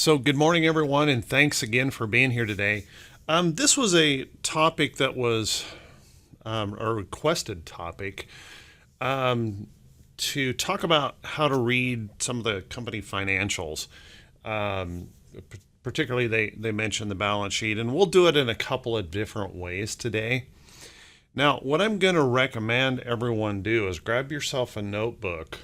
So, good morning, everyone, and thanks again for being here today. This was a topic that was a requested topic to talk about how to read some of the company financials. Um, Particularly, they mentioned the balance sheet, and we'll do it in a couple of different ways today. Now, what I'm going to recommend everyone do is grab yourself a notebook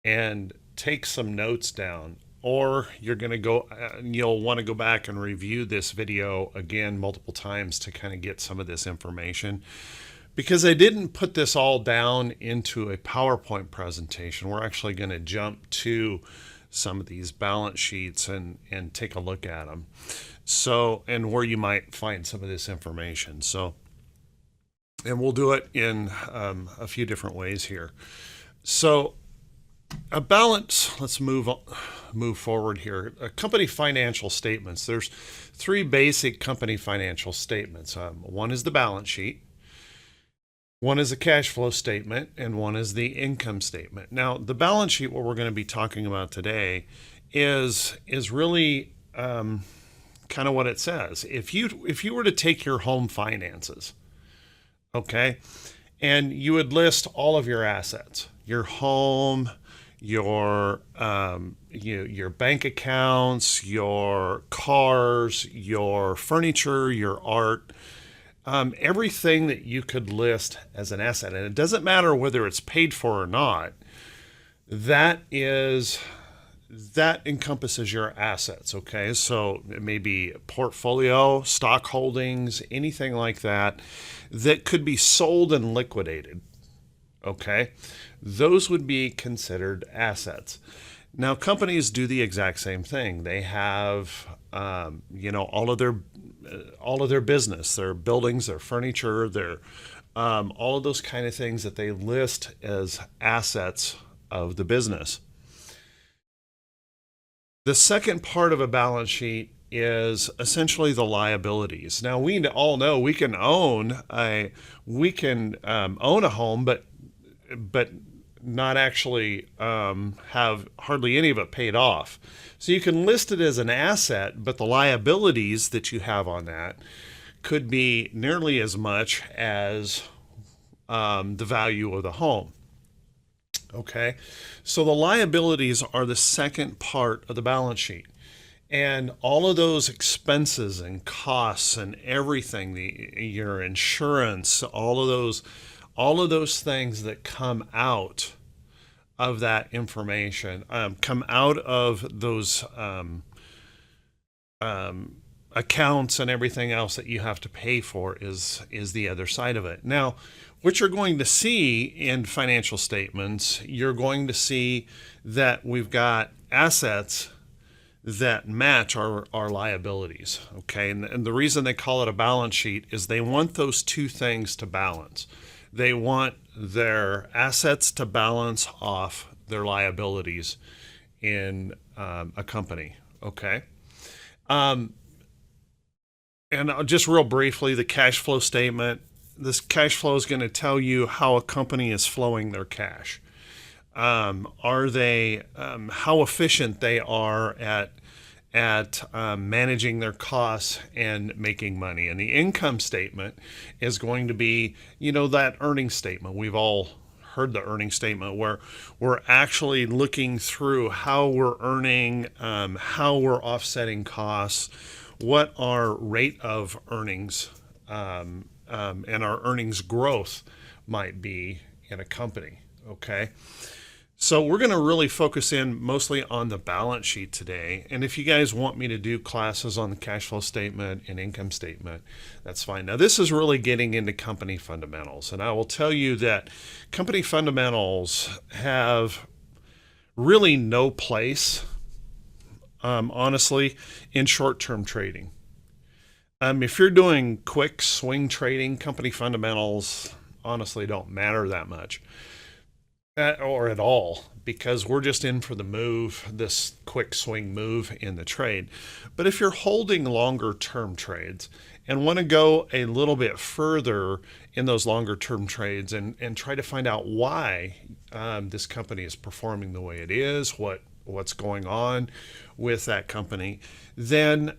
and take some notes down, or you're going to go you'll want to go back and review this video again multiple times to kind of get some of this information, because I didn't put this all down into a PowerPoint presentation. We're actually going to jump to some of these balance sheets and take a look at them, so, and where you might find some of this information. So, and we'll do it in a few different ways here. So a balance, let's move forward here. Company financial statements. There's three basic company financial statements. One is the balance sheet, one is a cash flow statement, and one is the income statement. Now, the balance sheet, what we're going to be talking about today, is really kind of what it says. If you were to take your home finances, okay, and you would list all of your assets, your home, your bank accounts, your cars, your furniture, your art, everything that you could list as an asset, and it doesn't matter whether it's paid for or not, that encompasses your assets. Okay, so it may be a portfolio, stock holdings, anything like that could be sold and liquidated. Okay, those would be considered assets. Now, companies do the exact same thing. They have, all of their business, their buildings, their furniture, their all of those kind of things that they list as assets of the business. The second part of a balance sheet is essentially the liabilities. Now, we all know we can own a home, but not actually have hardly any of it paid off. So you can list it as an asset, but the liabilities that you have on that could be nearly as much as the value of the home. Okay, so the liabilities are the second part of the balance sheet. And all of those expenses and costs and everything, your insurance, all of those things that come out of that information, come out of those accounts and everything else that you have to pay for is the other side of it. Now, what you're going to see in financial statements, you're going to see that we've got assets that match our liabilities. Okay, and the reason they call it a balance sheet is they want those two things to balance. They want their assets to balance off their liabilities in a company. Okay. And just real briefly, the cash flow statement. This cash flow is going to tell you how a company is flowing their cash. Are they how efficient they are at managing their costs and making money. And the income statement is going to be, that earnings statement. We've all heard the earnings statement, where we're actually looking through how we're earning, how we're offsetting costs, what our rate of earnings and our earnings growth might be in a company. Okay. So we're going to really focus in mostly on the balance sheet today. And if you guys want me to do classes on the cash flow statement and income statement, that's fine. Now, this is really getting into company fundamentals. And I will tell you that company fundamentals have really no place, honestly, in short-term trading. If you're doing quick swing trading, company fundamentals honestly don't matter that much. Or at all, because we're just in for the move, this quick swing move in the trade. But if you're holding longer term trades and want to go a little bit further in those longer term trades and try to find out why this company is performing the way it is, what what's going on with that company. Then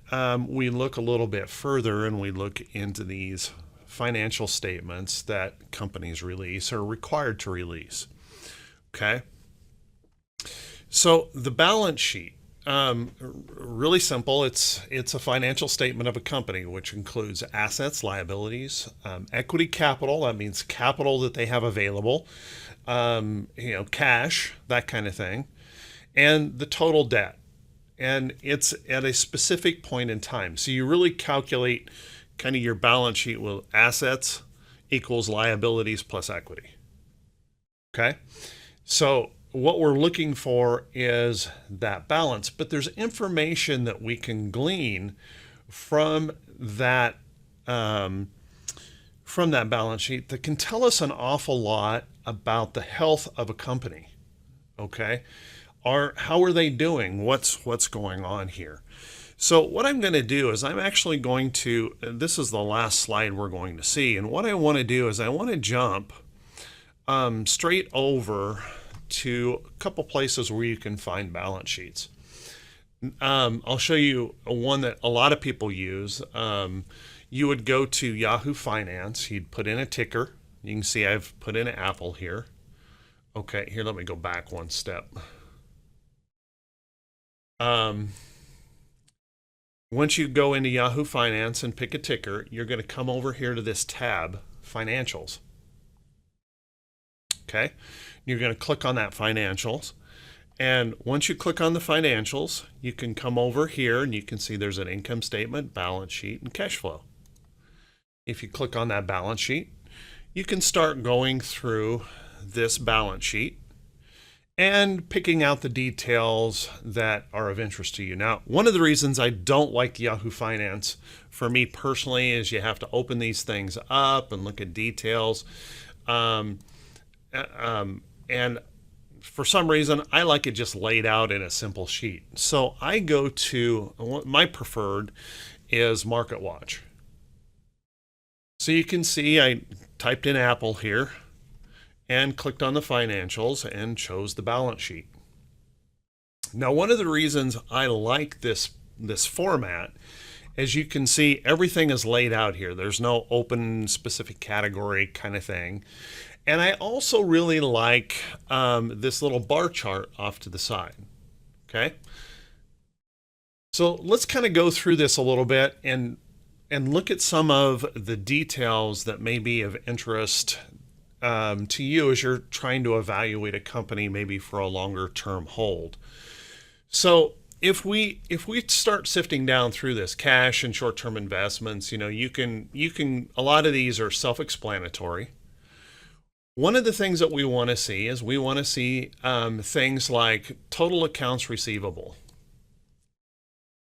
we look a little bit further and we look into these financial statements that companies release or are required to release. Okay. So the balance sheet, really simple. It's a financial statement of a company, which includes assets, liabilities, equity capital. That means capital that they have available, cash, that kind of thing, and the total debt. And it's at a specific point in time. So you really calculate kind of your balance sheet with assets equals liabilities plus equity. Okay. So what we're looking for is that balance, but there's information that we can glean from that balance sheet that can tell us an awful lot about the health of a company. Okay, how are they doing? What's going on here? So what I'm going to do is I'm actually going to, this is the last slide we're going to see, and what I want to do is I want to jump straight over to a couple places where you can find balance sheets. I'll show you one that a lot of people use. You would go to Yahoo Finance. You'd put in a ticker. You can see I've put in Apple here. Okay, here, let me go back one step. Once you go into Yahoo Finance and pick a ticker, you're going to come over here to this tab, Financials. Okay, you're going to click on that Financials. And once you click on the Financials, you can come over here and you can see there's an income statement, balance sheet, and cash flow. If you click on that balance sheet, you can start going through this balance sheet and picking out the details that are of interest to you. Now, one of the reasons I don't like Yahoo Finance for me personally is you have to open these things up and look at details. And for some reason, I like it just laid out in a simple sheet. So I go to, my preferred is MarketWatch. So you can see I typed in Apple here and clicked on the financials and chose the balance sheet. Now, one of the reasons I like this format, as you can see, everything is laid out here. There's no open specific category kind of thing. And I also really like this little bar chart off to the side. Okay. So let's kind of go through this a little bit and look at some of the details that may be of interest to you as you're trying to evaluate a company maybe for a longer term hold. So if we start sifting down through this cash and short-term investments, you can a lot of these are self-explanatory. One of the things that we want to see is things like total accounts receivable.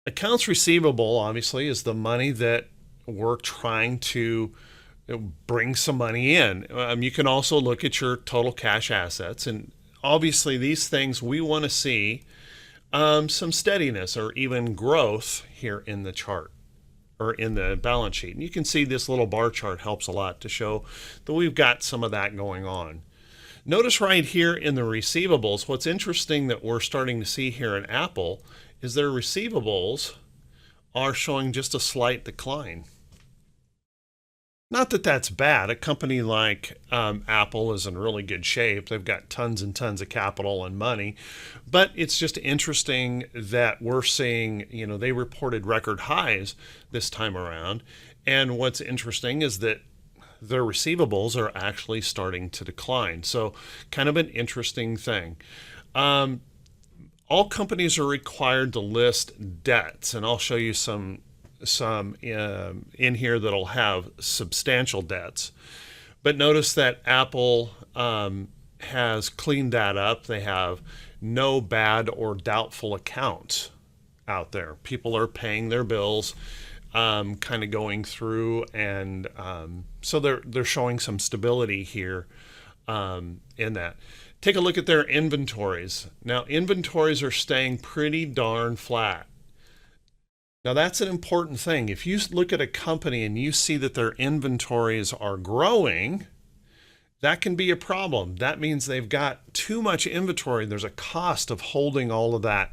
Accounts receivable obviously is the money that we're trying to bring some money in. You can also look at your total cash assets, and obviously these things we want to see some steadiness or even growth here in the chart or in the balance sheet. And you can see this little bar chart helps a lot to show that we've got some of that going on. Notice right here in the receivables, what's interesting that we're starting to see here in Apple is their receivables are showing just a slight decline. Not that that's bad. A company like Apple is in really good shape. They've got tons and tons of capital and money. But it's just interesting that we're seeing, they reported record highs this time around. And what's interesting is that their receivables are actually starting to decline. So kind of an interesting thing. All companies are required to list debts, and I'll show you some in here that'll have substantial debts. But notice that Apple has cleaned that up. They have no bad or doubtful accounts out there. People are paying their bills, kind of going through, and so they're showing some stability here in that. Take a look at their inventories. Now, inventories are staying pretty darn flat. Now, that's an important thing. If you look at a company and you see that their inventories are growing, That can be a problem. That means they've got too much inventory. There's a cost of holding all of that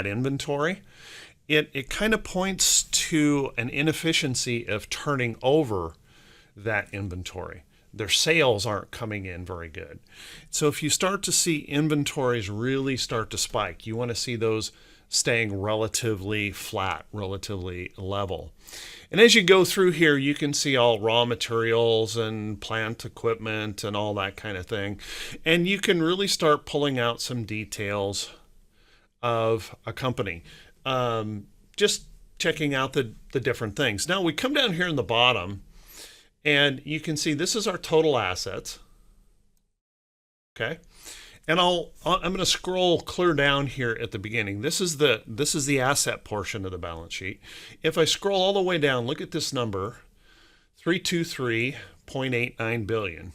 inventory. It kind of points to an inefficiency of turning over that inventory. Their sales aren't coming in very good. So if you start to see inventories really start to spike, you want to see those staying relatively flat, relatively level. And as you go through here, you can see all raw materials and plant equipment and all that kind of thing. And you can really start pulling out some details of a company. Just checking out the different things. Now we come down here in the bottom and you can see this is our total assets. Okay. And I'm going to scroll clear down here at the beginning. This is the asset portion of the balance sheet. If I scroll all the way down, look at this number, 323.89 billion.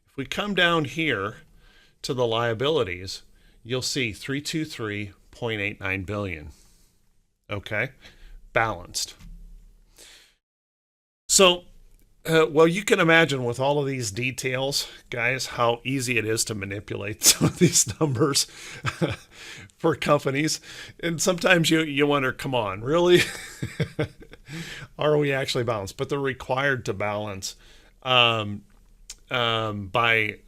If we come down here to the liabilities, you'll see 323.89 billion. Okay? Balanced. So well, you can imagine with all of these details, guys, how easy it is to manipulate some of these numbers for companies. And sometimes you wonder, come on, really? Are we actually balanced? But they're required to balance by the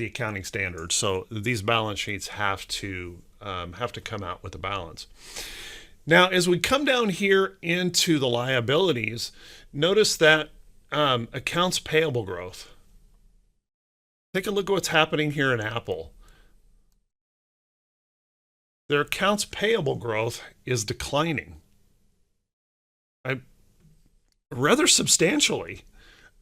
accounting standards. So these balance sheets have to come out with a balance. Now, as we come down here into the liabilities, notice that accounts payable growth. Take a look at what's happening here in Apple. Their accounts payable growth is declining, rather substantially.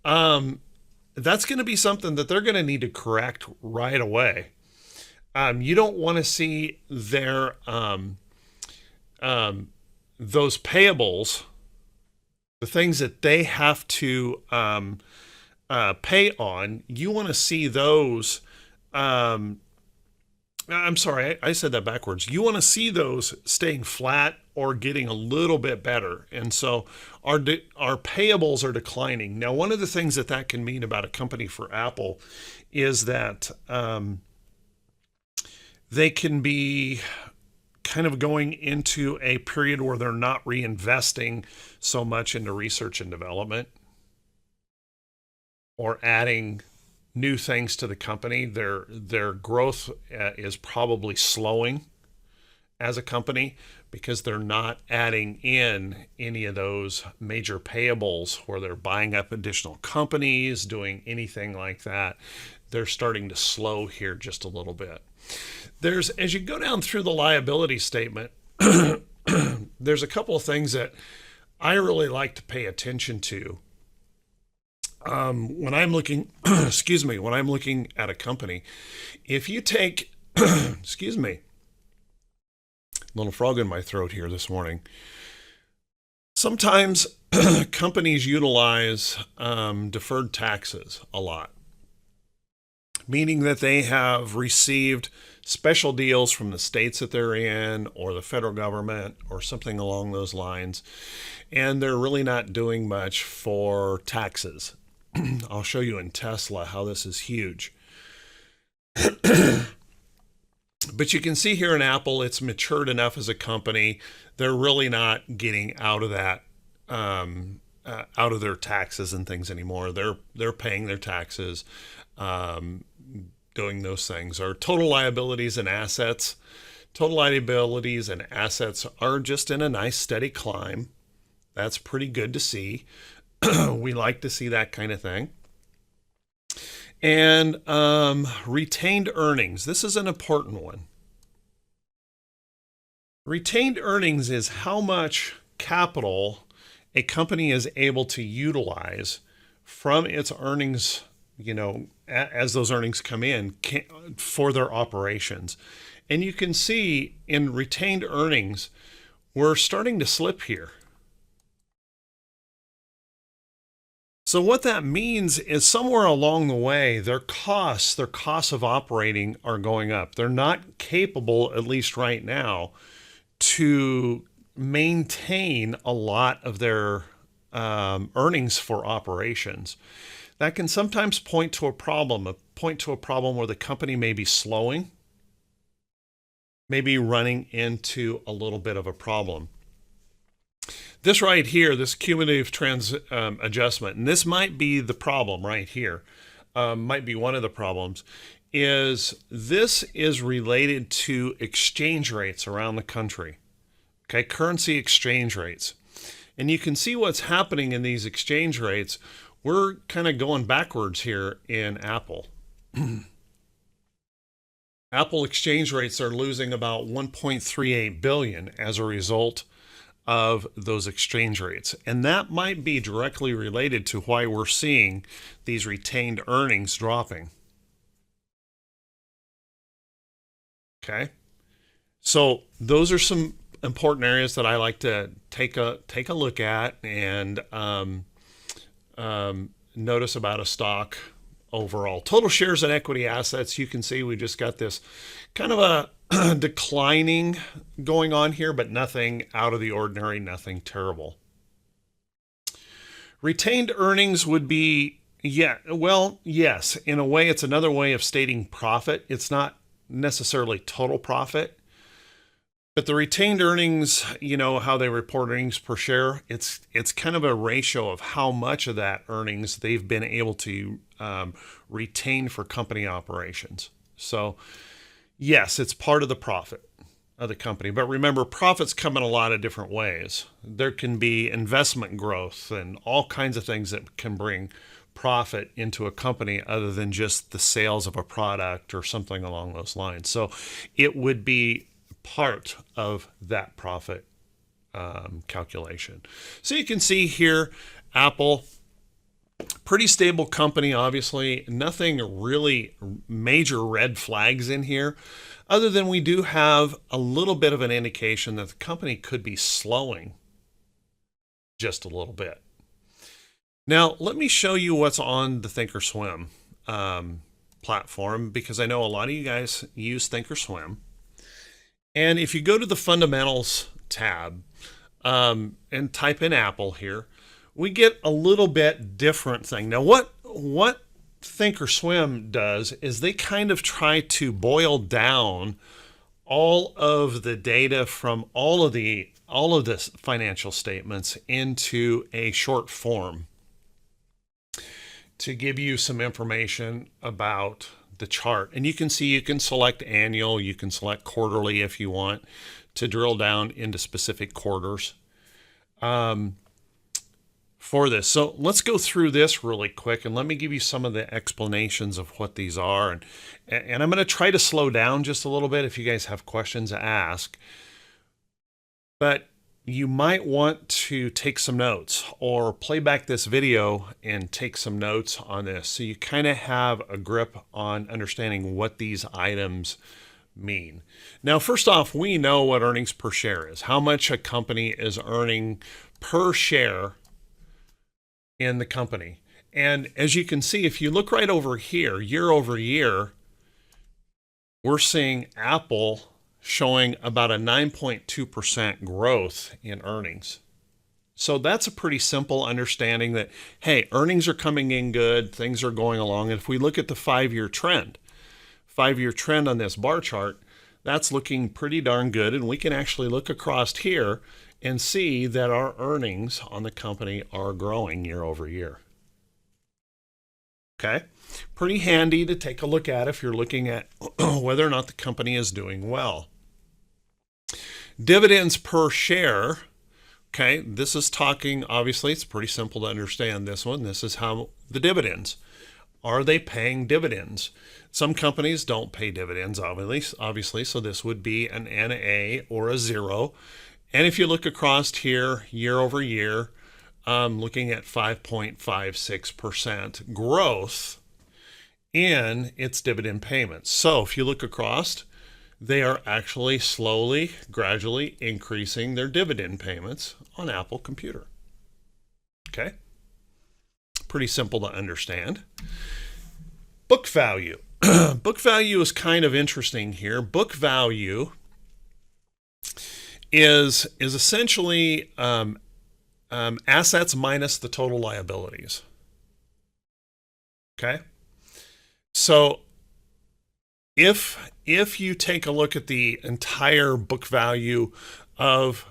That's going to be something that they're going to need to correct right away. You don't want to see their those payables, the things that they have to pay on, you want to see those. I'm sorry, I said that backwards. You want to see those staying flat or getting a little bit better. And so our payables are declining. Now, one of the things that can mean about a company for Apple is that they can be kind of going into a period where they're not reinvesting so much into research and development or adding new things to the company. Their growth is probably slowing as a company because they're not adding in any of those major payables where they're buying up additional companies, doing anything like that. They're starting to slow here just a little bit. As you go down through the liability statement, there's a couple of things that I really like to pay attention to. When I'm looking, when I'm looking at a company, if you take, excuse me, little frog in my throat here this morning. Sometimes companies utilize deferred taxes a lot, meaning that they have received special deals from the states that they're in or the federal government or something along those lines, and they're really not doing much for taxes. I'll show you in Tesla how this is huge. But you can see here in Apple, it's matured enough as a company. They're really not getting out of that, out of their taxes and things anymore. They're paying their taxes, doing those things. Our total liabilities and assets are just in a nice steady climb. That's pretty good to see. We like to see that kind of thing. And retained earnings. This is an important one. Retained earnings is how much capital a company is able to utilize from its earnings, as those earnings come in for their operations. And you can see in retained earnings, we're starting to slip here. So what that means is somewhere along the way, their costs of operating are going up. They're not capable, at least right now, to maintain a lot of their earnings for operations. that can sometimes point to a problem where the company may be slowing, maybe running into a little bit of a problem. This right here, this cumulative adjustment, and this might be the problem right here, might be one of the problems, is this is related to exchange rates around the country. Okay, currency exchange rates. And you can see what's happening in these exchange rates. We're kind of going backwards here in Apple. Apple exchange rates are losing about 1.38 billion as a result of those exchange rates. And that might be directly related to why we're seeing these retained earnings dropping. Okay. So those are some important areas that I like to take a look at and notice about a stock overall. Total shares and equity assets, you can see we just got this kind of a declining going on here, but nothing out of the ordinary, nothing terrible. Retained earnings would be, yes, in a way, it's another way of stating profit. It's not necessarily total profit, but the retained earnings, you know how they report earnings per share, it's kind of a ratio of how much of that earnings they've been able to retain for company operations. So yes, it's part of the profit of the company. But remember, profits come in a lot of different ways. There can be investment growth and all kinds of things that can bring profit into a company other than just the sales of a product or something along those lines. So it would be part of that profit calculation. So you can see here, Apple, pretty stable company, obviously. Nothing really major red flags in here, other than we do have a little bit of an indication that the company could be slowing just a little bit. Now, let me show you what's on the Thinkorswim platform, because I know a lot of you guys use Thinkorswim. And if you go to the fundamentals tab and type in Apple here, we get a little bit different thing. Now, what Thinkorswim does is they kind of try to boil down all of the data from all of the financial statements into a short form to give you some information about the chart. And you can see you can select annual, you can select quarterly if you want to drill down into specific quarters for this. So let's go through this really quick and let me give you some of the explanations of what these are. And I'm going to try to slow down just a little bit if you guys have questions to ask. But you might want to take some notes or play back this video and take some notes on this so you kind of have a grip on understanding what these items mean. Now, first off, we know what earnings per share is, how much a company is earning per share in the company. And as you can see, if you look right over here, year over year, we're seeing Apple showing about a 9.2% growth in earnings. So that's a pretty simple understanding that, hey, earnings are coming in good, things are going along. And if we look at the 5-year trend on this bar chart, that's looking pretty darn good. And we can actually look across here and see that our earnings on the company are growing year over year. Okay, pretty handy to take a look at if you're looking at whether or not the company is doing well. Dividends per share. Okay, this is talking, obviously, it's pretty simple to understand this one. This is how the dividends. Are they paying dividends? Some companies don't pay dividends, obviously, so this would be an NA or a 0. And if you look across here, year over year, looking at 5.56% growth in its dividend payments. So if you look across, they are actually slowly, gradually increasing their dividend payments on Apple Computer. Okay? Pretty simple to understand. Book value. Book value is kind of interesting here. Book value is essentially assets minus the total liabilities. Okay. So if you take a look at the entire book value of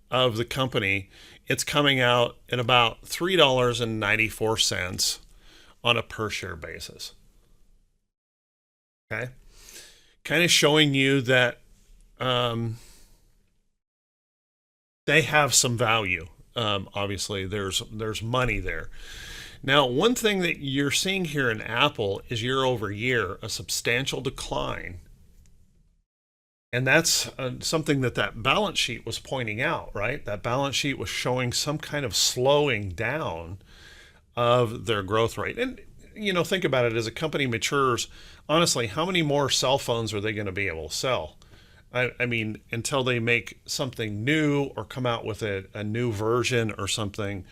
the company, it's coming out at about $3.94 on a per share basis. Okay. Kind of showing you that they have some value. Obviously, there's money there. Now, one thing that you're seeing here in Apple is year over year a substantial decline, and that's something that balance sheet was pointing out. Right, that balance sheet was showing some kind of slowing down of their growth rate. And think about it, as a company matures, honestly, how many more cell phones are they going to be able to sell? I mean, until they make something new or come out with a new version or something,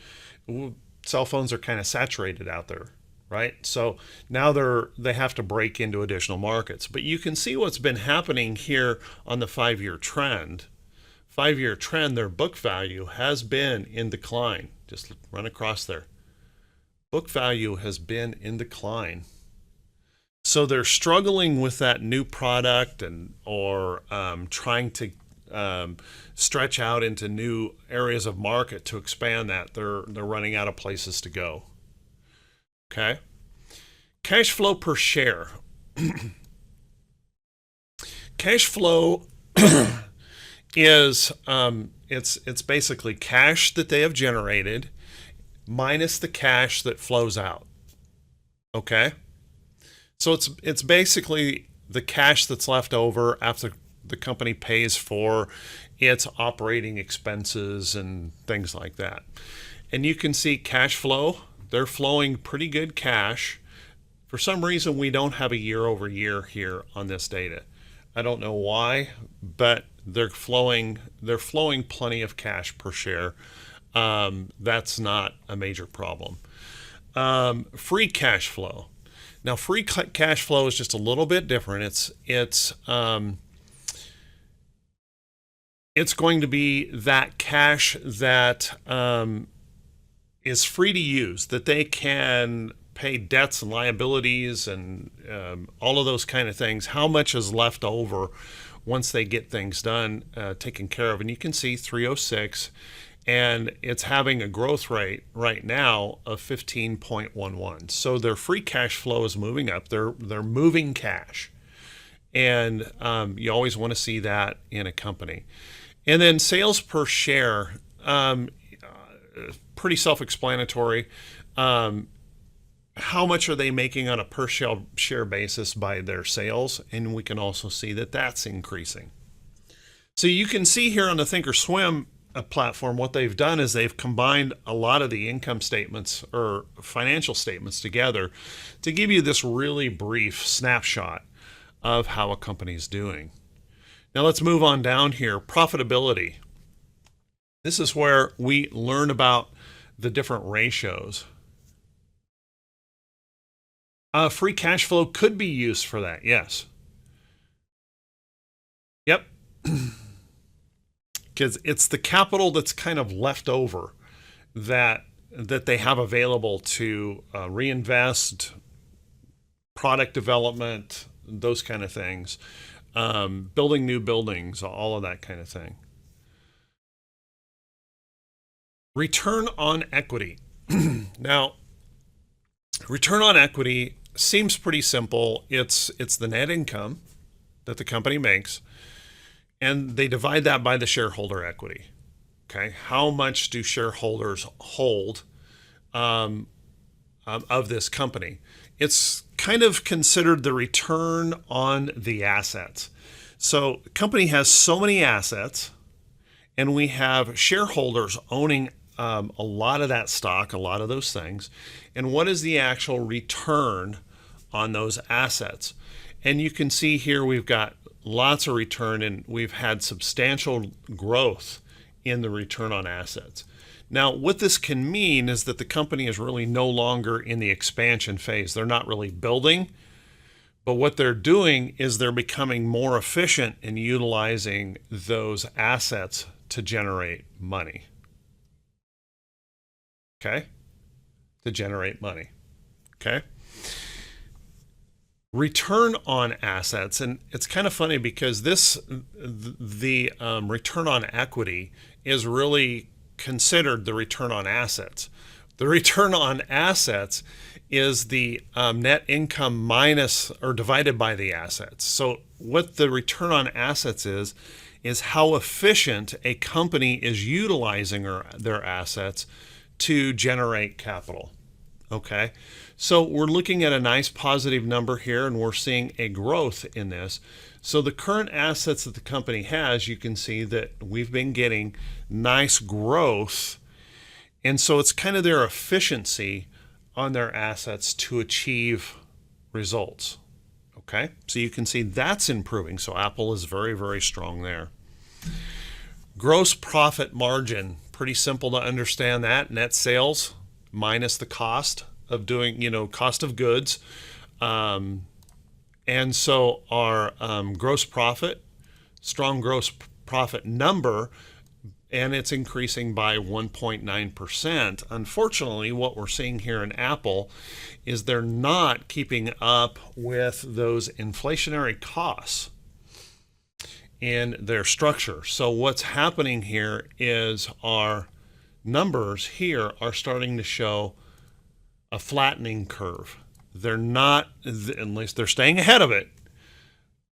cell phones are kind of saturated out there, right? So now they have to break into additional markets. But you can see what's been happening here on the 5-year trend. 5-year trend, their book value has been in decline. Just run across there. Book value has been in decline. So they're struggling with that new product or trying to stretch out into new areas of market to expand that. They're running out of places to go. Okay. Cash flow per share. Cash flow is it's basically cash that they have generated minus the cash that flows out. Okay. So it's basically the cash that's left over after the company pays for its operating expenses and things like that. And you can see cash flow, they're flowing pretty good cash. For some reason, we don't have a year over year here on this data. I don't know why, but they're flowing plenty of cash per share. That's not a major problem. Free cash flow. Now, free cash flow is just a little bit different. It's going to be that cash that is free to use, that they can pay debts and liabilities and all of those kind of things. How much is left over once they get things done, taken care of? And you can see 306. And it's having a growth rate right now of 15.11. So their free cash flow is moving up. They're moving cash. And you always want to see that in a company. And then sales per share, pretty self-explanatory. How much are they making on a per share basis by their sales? And we can also see that that's increasing. So you can see here on the Thinkorswim platform, what they've done is they've combined a lot of the income statements or financial statements together to give you this really brief snapshot of how a company's doing. Now let's move on down here. Profitability. This is where we learn about the different ratios. Free cash flow could be used for that, yes. Yep. Because it's the capital that's kind of left over that they have available to reinvest, product development, those kind of things, building new buildings, all of that kind of thing. Return on equity. Now, return on equity seems pretty simple. It's the net income that the company makes, and they divide that by the shareholder equity. Okay, how much do shareholders hold of this company? It's kind of considered the return on the assets. So the company has so many assets, and we have shareholders owning a lot of that stock, a lot of those things. And what is the actual return on those assets? And you can see here we've got lots of return, and we've had substantial growth in the return on assets. Now, what this can mean is that the company is really no longer in the expansion phase. They're not really building, but what they're doing is they're becoming more efficient in utilizing those assets to generate money. Okay? To generate money. Okay? return on assets, and it's kind of funny because the return on equity is really considered the return on assets. The return on assets is the net income minus or divided by the assets. So what the return on assets is how efficient a company is utilizing their assets to generate capital. Okay, so we're looking at a nice positive number here, and we're seeing a growth in this. So the current assets that the company has, you can see that we've been getting nice growth. And so it's kind of their efficiency on their assets to achieve results. Okay, so you can see that's improving. So Apple is very, very strong there. Gross profit margin, pretty simple to understand that. Net sales minus the cost of doing, cost of goods. And so our gross profit, strong gross profit number, and it's increasing by 1.9%. Unfortunately, what we're seeing here in Apple is they're not keeping up with those inflationary costs in their structure. So what's happening here is our numbers here are starting to show a flattening curve. They're not, at least they're staying ahead of it,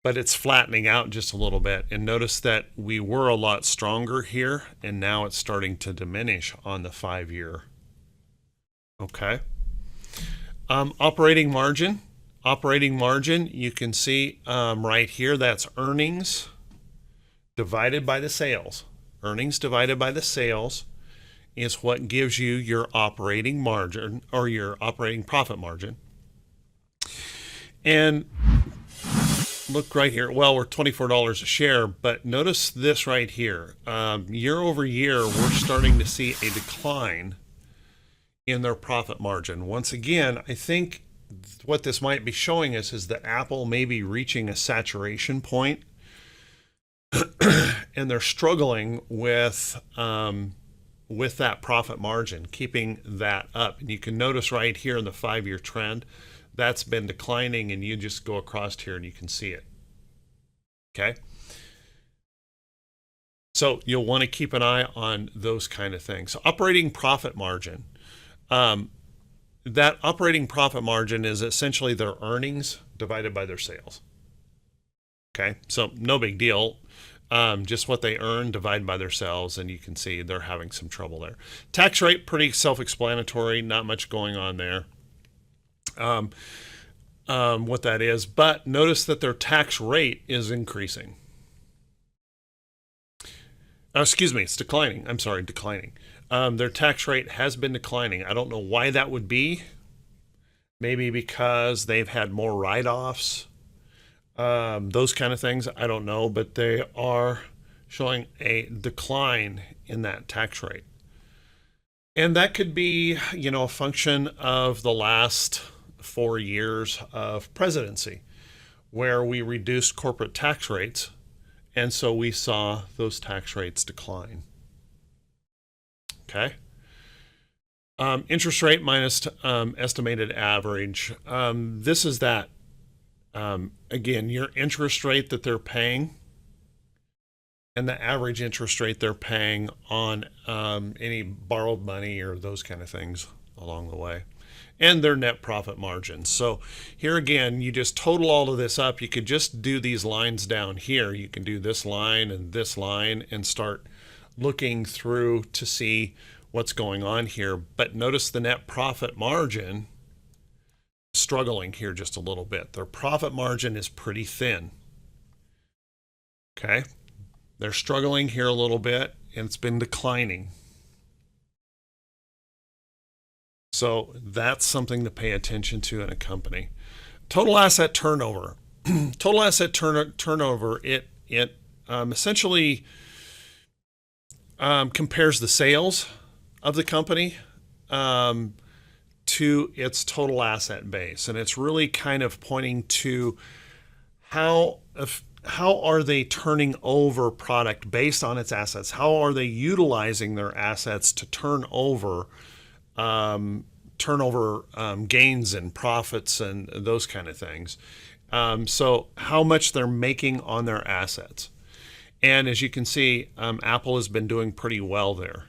but it's flattening out just a little bit. And notice that we were a lot stronger here, and now it's starting to diminish on the 5-year. Okay. Operating margin. Operating margin, you can see right here, that's earnings divided by the sales. Earnings divided by the sales is what gives you your operating margin or your operating profit margin. And look right here. Well, we're $24 a share, but notice this right here. Year over year, we're starting to see a decline in their profit margin. Once again, I think what this might be showing us is that Apple may be reaching a saturation point, and they're struggling with that profit margin, keeping that up. And you can notice right here in the 5-year trend, that's been declining, and you just go across here and you can see it. Okay. So you'll want to keep an eye on those kind of things. So operating profit margin. That operating profit margin is essentially their earnings divided by their sales. Okay, so no big deal. Just what they earn divided by their sales, and you can see they're having some trouble there. Tax rate, pretty self-explanatory, not much going on there. What that is, but notice that their tax rate is increasing. Excuse me, it's declining. I'm sorry, declining. Their tax rate has been declining. I don't know why that would be. Maybe because they've had more write-offs, those kind of things. I don't know, but they are showing a decline in that tax rate. And that could be, a function of the last 4 years of presidency, where we reduced corporate tax rates, and so we saw those tax rates decline. Okay. Interest rate minus estimated average. This is that. Again, your interest rate that they're paying and the average interest rate they're paying on any borrowed money or those kind of things along the way, and their net profit margins. So here again, you just total all of this up. You could just do these lines down here. You can do this line and start looking through to see what's going on here. But notice the net profit margin struggling here just a little bit. Their profit margin is pretty thin. Okay. They're struggling here a little bit, and it's been declining. So that's something to pay attention to in a company. Total asset turnover. Total asset turnover, it essentially compares the sales of the company to its total asset base. And it's really kind of pointing to how are they turning over product based on its assets? How are they utilizing their assets to turn over turnover gains and profits and those kind of things. So how much they're making on their assets. And as you can see, Apple has been doing pretty well there.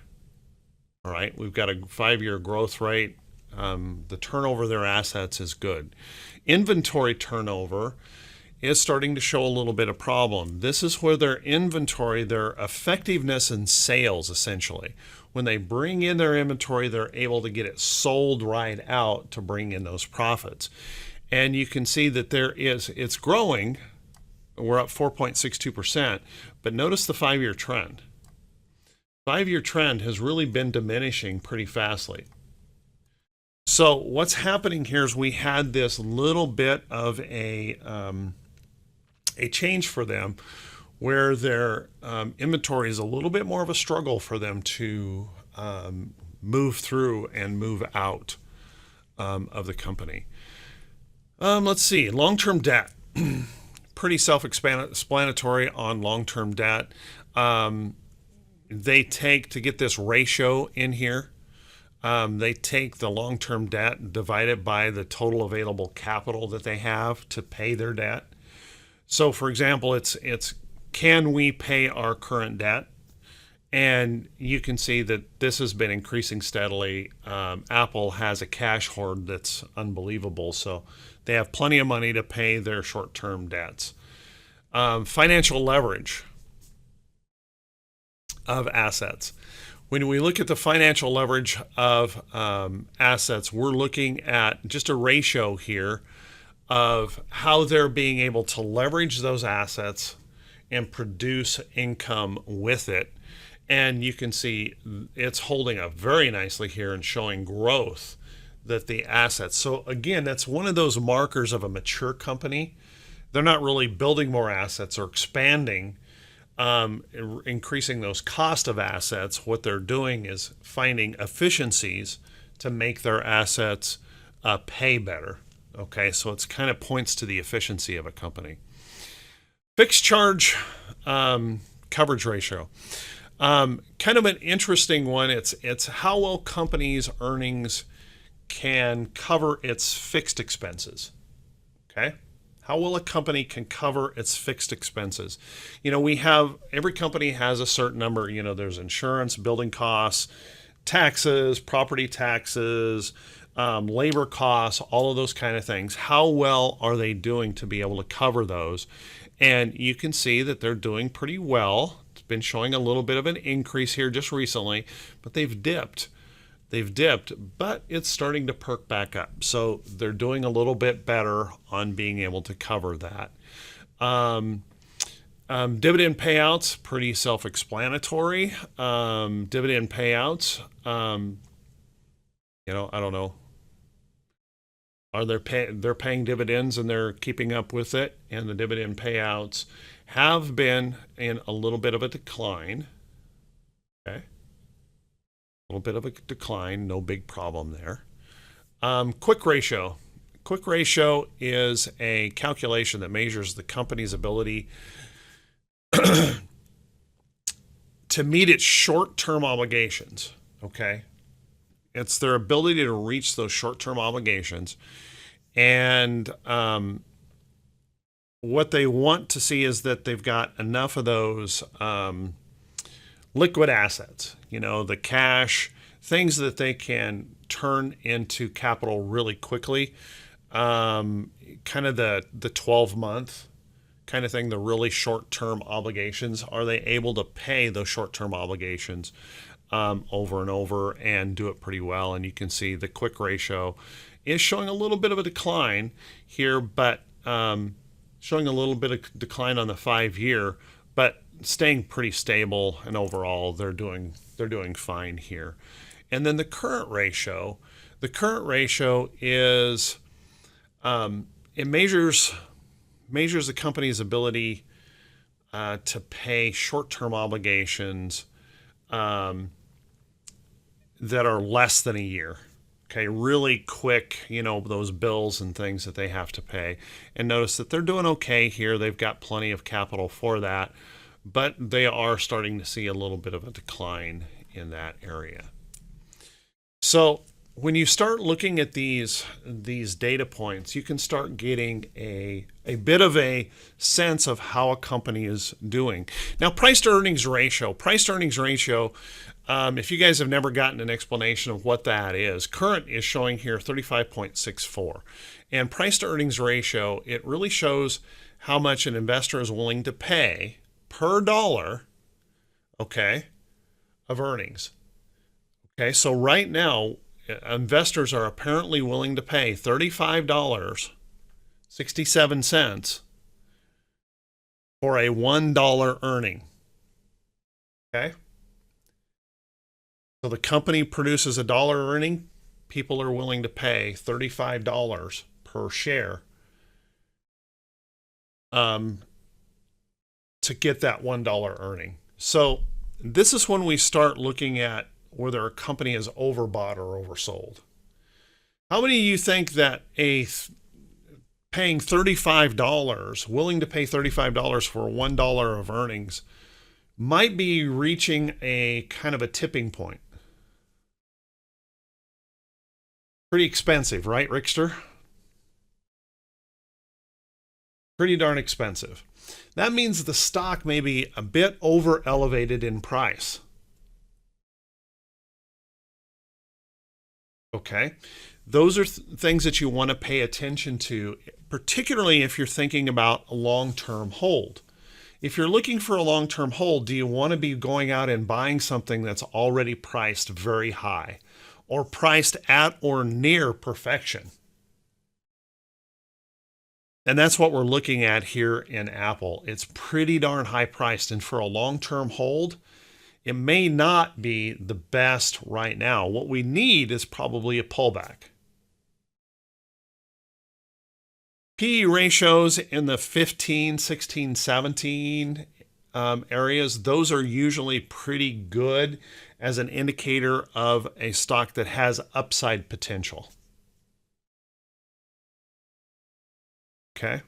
All right, we've got a 5-year growth rate. The turnover of their assets is good. Inventory turnover is starting to show a little bit of problem. This is where their inventory, their effectiveness in sales, essentially. When they bring in their inventory, they're able to get it sold right out to bring in those profits. And you can see that it's growing. We're up 4.62%, but notice the 5-year trend. 5-year trend has really been diminishing pretty fastly. So what's happening here is we had this little bit of a change for them where their inventory is a little bit more of a struggle for them to move through and move out of the company. Let's see, long-term debt. Pretty self-explanatory on long-term debt. They take, to get this ratio in here, they take the long-term debt and divide it by the total available capital that they have to pay their debt. So for example, it's can we pay our current debt? And you can see that this has been increasing steadily. Apple has a cash hoard that's unbelievable. So they have plenty of money to pay their short-term debts. Financial leverage of assets. When we look at the financial leverage of assets, we're looking at just a ratio here of how they're being able to leverage those assets and produce income with it. And you can see it's holding up very nicely here and showing growth that the assets. So again, that's one of those markers of a mature company. They're not really building more assets or expanding, increasing those cost of assets. What they're doing is finding efficiencies to make their assets pay better. Okay, so it's kind of points to the efficiency of a company. Fixed charge coverage ratio. Kind of an interesting one. It's how well companies' earnings can cover its fixed expenses. Okay, how well a company can cover its fixed expenses. Every company has a certain number. There's insurance, building costs, taxes, property taxes, labor costs, all of those kind of things. How well are they doing to be able to cover those? And you can see that they're doing pretty well. It's been showing a little bit of an increase here just recently, but they've dipped. But it's starting to perk back up. So they're doing a little bit better on being able to cover that. Dividend payouts, pretty self-explanatory. Dividend payouts, I don't know. They're paying dividends and they're keeping up with it, and the dividend payouts have been in a little bit of a decline. Okay, a little bit of a decline, no big problem there. Quick ratio. Quick ratio is a calculation that measures the company's ability to meet its short-term obligations. Okay. It's their ability to reach those short-term obligations. And what they want to see is that they've got enough of those liquid assets, the cash, things that they can turn into capital really quickly. Kind of the 12-month kind of thing, the really short-term obligations. Are they able to pay those short-term obligations over and over and do it pretty well? And you can see the quick ratio is showing a little bit of a decline here, but showing a little bit of decline on the 5-year, but staying pretty stable, and overall they're doing fine here. And then the current ratio is it measures the company's ability to pay short-term obligations that are less than a year. Okay, really quick, those bills and things that they have to pay. And notice that they're doing okay here. They've got plenty of capital for that, but they are starting to see a little bit of a decline in that area. So when you start looking at these data points, you can start getting a bit of a sense of how a company is doing. Now, price to earnings ratio. Price to earnings ratio, if you guys have never gotten an explanation of what that is, current is showing here 35.64. And price to earnings ratio, it really shows how much an investor is willing to pay per dollar, okay, of earnings. Okay, so right now, investors are apparently willing to pay $35.67 for a $1 earning. Okay? So the company produces a dollar earning, people are willing to pay $35 per share to get that $1 earning. So this is when we start looking at whether a company is overbought or oversold. How many of you think that paying $35, willing to pay $35 for $1 of earnings, might be reaching a kind of a tipping point? Pretty expensive, right, Rickster? Pretty darn expensive. That means the stock may be a bit over elevated in price. Okay, those are things that you want to pay attention to, particularly if you're thinking about a long-term hold. If you're looking for a long-term hold, do you want to be going out and buying something that's already priced very high or priced at or near perfection? And that's what we're looking at here in Apple. It's pretty darn high priced, and for a long-term hold, it may not be the best right now. What we need is probably a pullback. PE ratios in the 15, 16, 17 areas, those are usually pretty good as an indicator of a stock that has upside potential. Okay.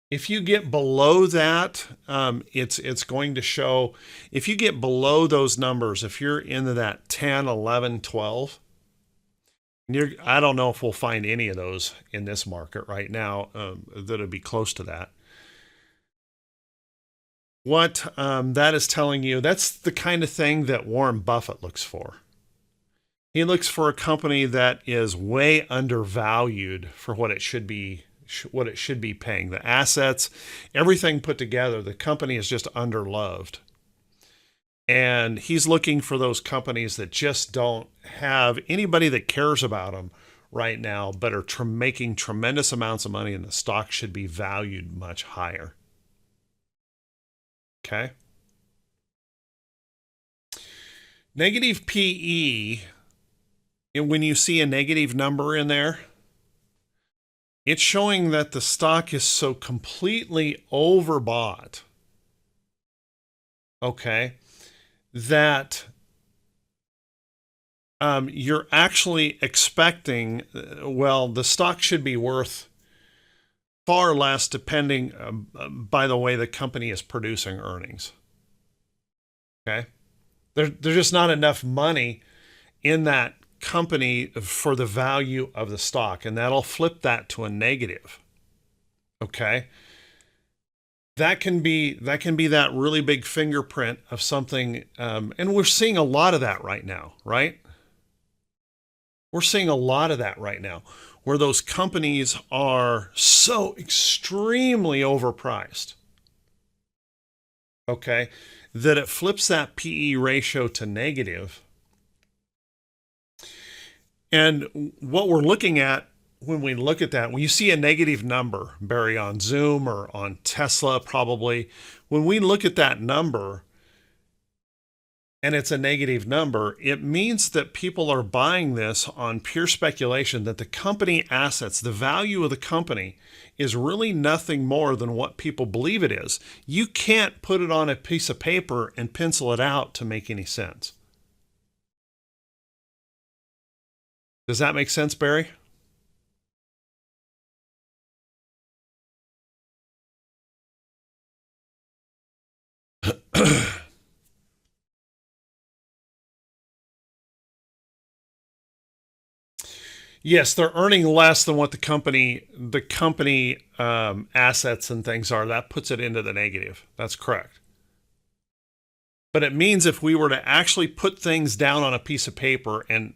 If you get below that, it's going to show, if you get below those numbers, if you're into that 10, 11, 12, I don't know if we'll find any of those in this market right now that'll be close to that. What that is telling you, that's the kind of thing that Warren Buffett looks for. He looks for a company that is way undervalued for what it should be paying. The assets, everything put together, the company is just underloved. And he's looking for those companies that just don't have anybody that cares about them right now, but are making tremendous amounts of money, and the stock should be valued much higher. Okay. Negative PE, and when you see a negative number in there, it's showing that the stock is so completely overbought, okay, that you're actually expecting, well, the stock should be worth far less depending by the way the company is producing earnings. Okay, there's just not enough money in that company for the value of the stock, and that'll flip that to a negative. Okay, that can be that really big fingerprint of something, and we're seeing a lot of that right now, right? We're seeing a lot of that right now, where those companies are so extremely overpriced, okay, that it flips that PE ratio to negative. And what we're looking at when we look at that, when you see a negative number, Barry, on Zoom or on Tesla probably, when we look at that number and it's a negative number, it means that people are buying this on pure speculation that the company assets, the value of the company, is really nothing more than what people believe it is. You can't put it on a piece of paper and pencil it out to make any sense. Does that make sense, Barry? Yes, they're earning less than what the company assets and things are. That puts it into the negative. That's correct. But it means if we were to actually put things down on a piece of paper and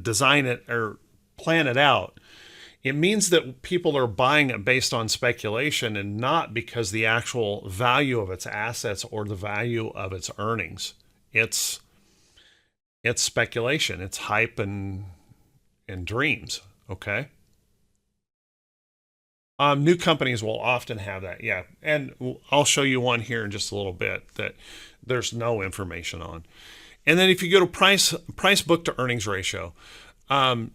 design it or plan it out, it means that people are buying it based on speculation and not because the actual value of its assets or the value of its earnings. It's it's speculation. It's hype and dreams. Okay. New companies will often have that, yeah, and I'll show you one here in just a little bit that there's no information on. And then if you go to price book to earnings ratio, and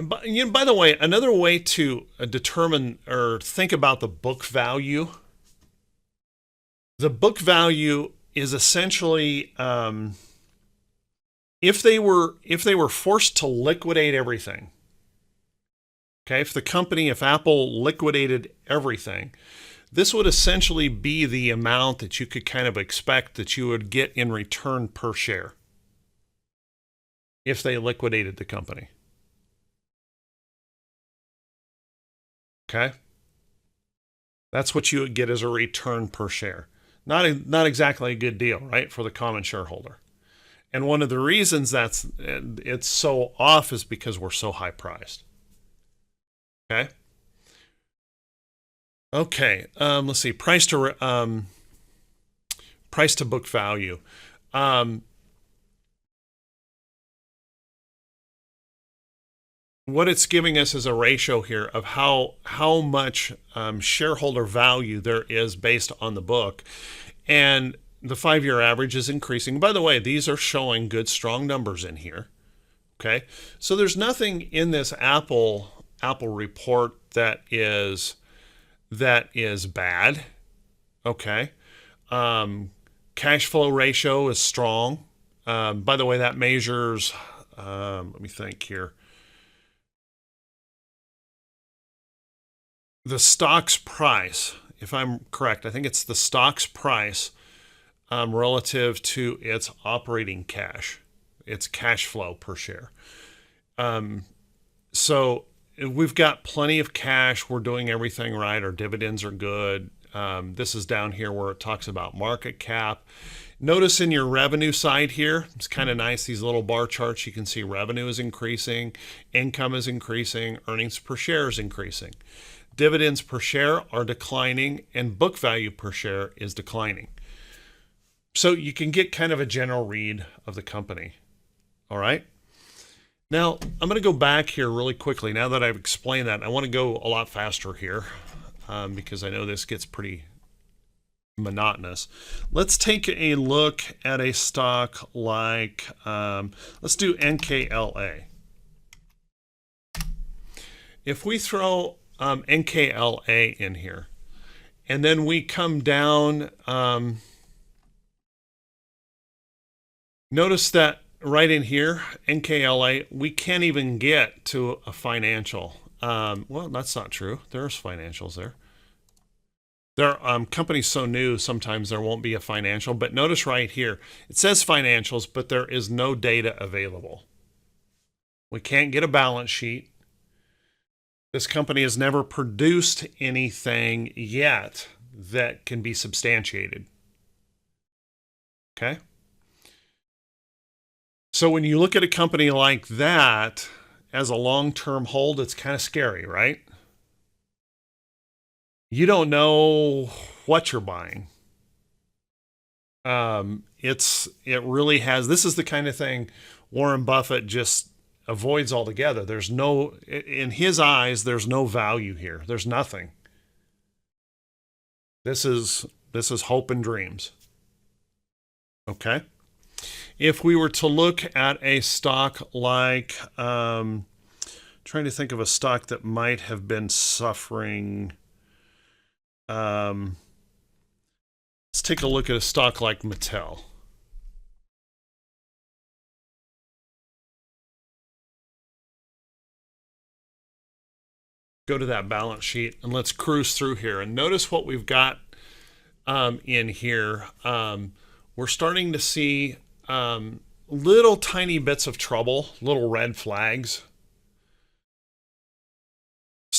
by the way, another way to determine or think about the book value is essentially if they were forced to liquidate everything. Okay, if Apple liquidated everything, this would essentially be the amount that you could kind of expect that you would get in return per share if they liquidated the company. Okay, that's what you would get as a return per share. Not exactly a good deal, right, for the common shareholder. And one of the reasons it's so off is because we're so high priced. Okay. Okay. Let's see. Price to book value. Um, what it's giving us is a ratio here of how much shareholder value there is based on the book, and the 5-year average is increasing. By the way, these are showing good, strong numbers in here. Okay, so there's nothing in this Apple report that is bad. Okay. Cash flow ratio is strong. By the way, that measures, let me think here, the stock's price. If I'm correct, I think it's the stock's price relative to its operating cash, its cash flow per share. So we've got plenty of cash. We're doing everything right. Our dividends are good. This is down here where it talks about market cap. Notice in your revenue side here, it's kind of nice, these little bar charts. You can see revenue is increasing, income is increasing, earnings per share is increasing. Dividends per share are declining, and book value per share is declining. So you can get kind of a general read of the company. All right. Now, I'm going to go back here really quickly. Now that I've explained that, I want to go a lot faster here because I know this gets pretty monotonous. Let's take a look at a stock like, let's do NKLA. If we throw NKLA in here, and then we come down, notice that right in here, NKLA, we can't even get to a financial. Well, that's not true. There's financials there. There companies so new, sometimes there won't be a financial. But notice right here, it says financials, but there is no data available. We can't get a balance sheet. This company has never produced anything yet that can be substantiated. Okay? So when you look at a company like that as a long-term hold, it's kind of scary, right? You don't know what you're buying. It really has. This is the kind of thing Warren Buffett just avoids altogether. There's no, in his eyes, there's no value here. There's nothing. This is hope and dreams. Okay. If we were to look at a stock like, trying to think of a stock that might have been suffering. Let's take a look at a stock like Mattel. Go to that balance sheet and let's cruise through here and notice what we've got in here. We're starting to see little tiny bits of trouble, little red flags.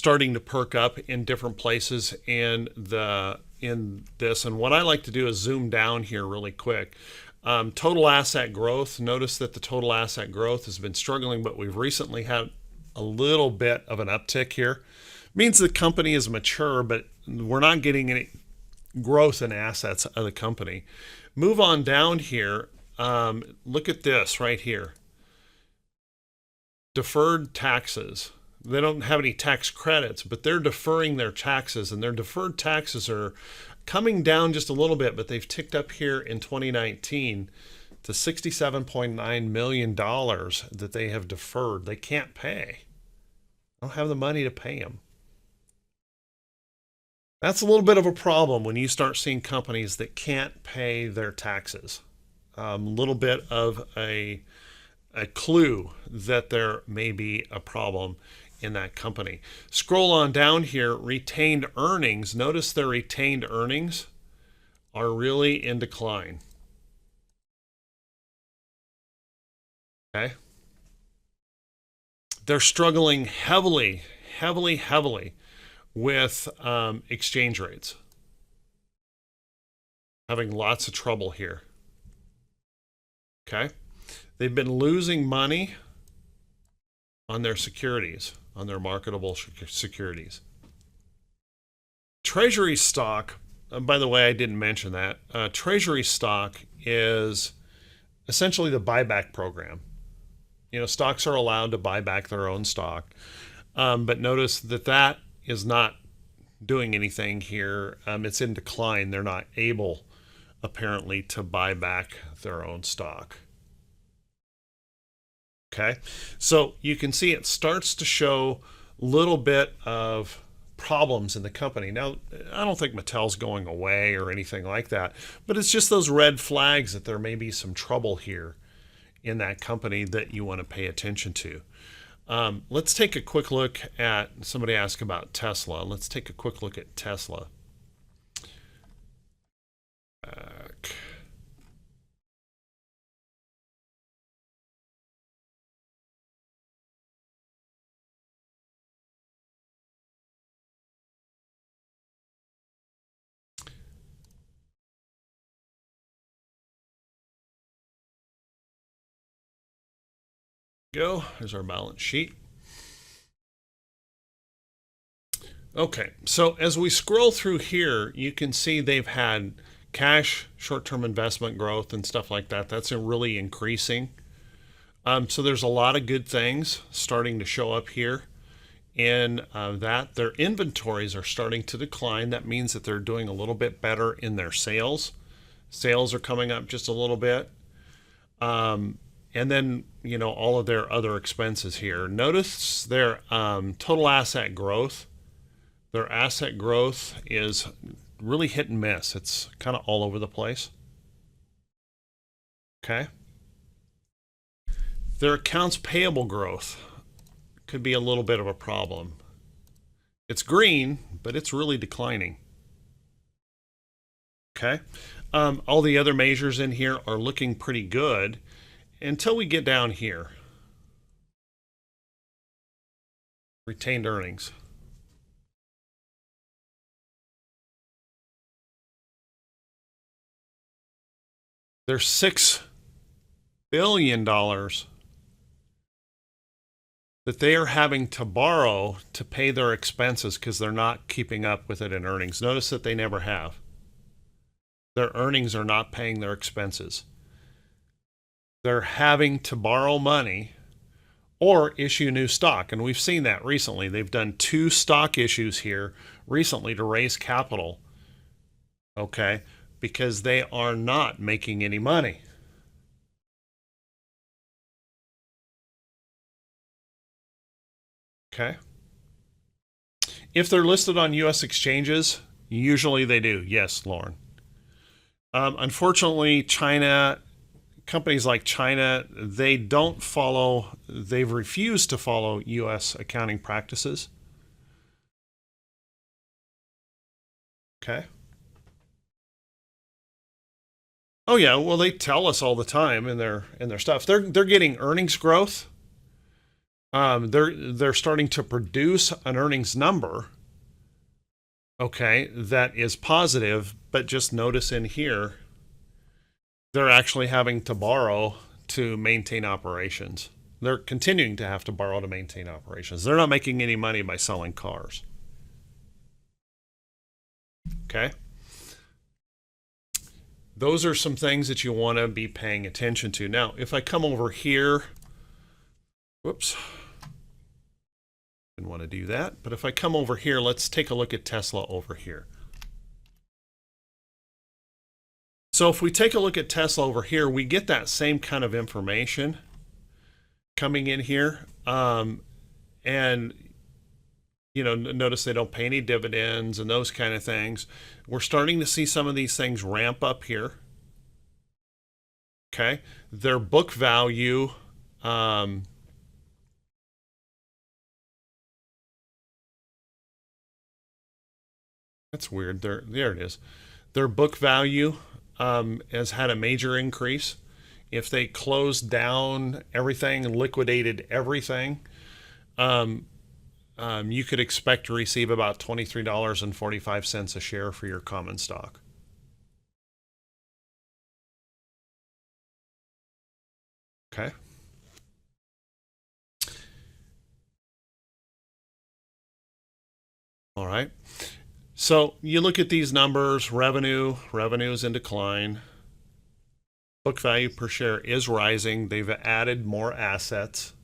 starting to perk up in different places in this. And what I like to do is zoom down here really quick. Total asset growth. Notice that the total asset growth has been struggling, but we've recently had a little bit of an uptick here. Means the company is mature, but we're not getting any growth in assets of the company. Move on down here. Look at this right here. Deferred taxes. They don't have any tax credits, but they're deferring their taxes, and their deferred taxes are coming down just a little bit, but they've ticked up here in 2019 to $67.9 million that they have deferred. They can't pay. They don't have the money to pay them. That's a little bit of a problem when you start seeing companies that can't pay their taxes. A little bit of a clue that there may be a problem in that company. Scroll on down here, retained earnings. Notice their retained earnings are really in decline. Okay. They're struggling heavily with exchange rates. Having lots of trouble here. Okay. They've been losing money on their securities, on their marketable securities. Treasury stock, by the way, I didn't mention that. Treasury stock is essentially the buyback program. You know, stocks are allowed to buy back their own stock. But notice that that is not doing anything here. It's in decline. They're not able, apparently, to buy back their own stock. Okay, so you can see it starts to show a little bit of problems in the company. Now, I don't think Mattel's going away or anything like that, but it's just those red flags that there may be some trouble here in that company that you want to pay attention to. Let's take a quick look at, somebody asked about Tesla. Let's take a quick look at Tesla. Go. There's our balance sheet. Okay, so as we scroll through here, you can see they've had cash, short-term investment growth, and stuff like that. That's really increasing. So there's a lot of good things starting to show up here in that. Their inventories are starting to decline. That means that they're doing a little bit better in their sales. Sales are coming up just a little bit. And then, you know, all of their other expenses here. Notice their total asset growth. Their asset growth is really hit and miss. It's kind of all over the place. Okay. Their accounts payable growth could be a little bit of a problem. It's green, but it's really declining. Okay. All the other measures in here are looking pretty good until we get down here. Retained earnings. There's $6 billion that they are having to borrow to pay their expenses because they're not keeping up with it in earnings. Notice that they never have. Their earnings are not paying their expenses. They're having to borrow money or issue new stock. And we've seen that recently. They've done 2 stock issues here recently to raise capital. Okay, because they are not making any money. Okay. If they're listed on U.S. exchanges, usually they do. Yes, Lauren. Unfortunately, China, companies like China, they've refused to follow U.S. accounting practices. Okay. Oh yeah, well they tell us all the time in their stuff. They're getting earnings growth. They're starting to produce an earnings number, okay, that is positive, but just notice in here they're actually having to borrow to maintain operations. They're continuing to have to borrow to maintain operations. They're not making any money by selling cars. Okay? Those are some things that you want to be paying attention to. Now, if I come over here, whoops, didn't want to do that. But if I come over here, let's take a look at Tesla over here. So if we take a look at Tesla over here, we get that same kind of information coming in here. And, you know, notice they don't pay any dividends and those kind of things. We're starting to see some of these things ramp up here. Okay. Their book value, that's weird. There it is. Their book value has had a major increase. If they closed down everything and liquidated everything, you could expect to receive about $23.45 a share for your common stock. Okay. All right. So you look at these numbers, revenue is in decline. Book value per share is rising. They've added more assets.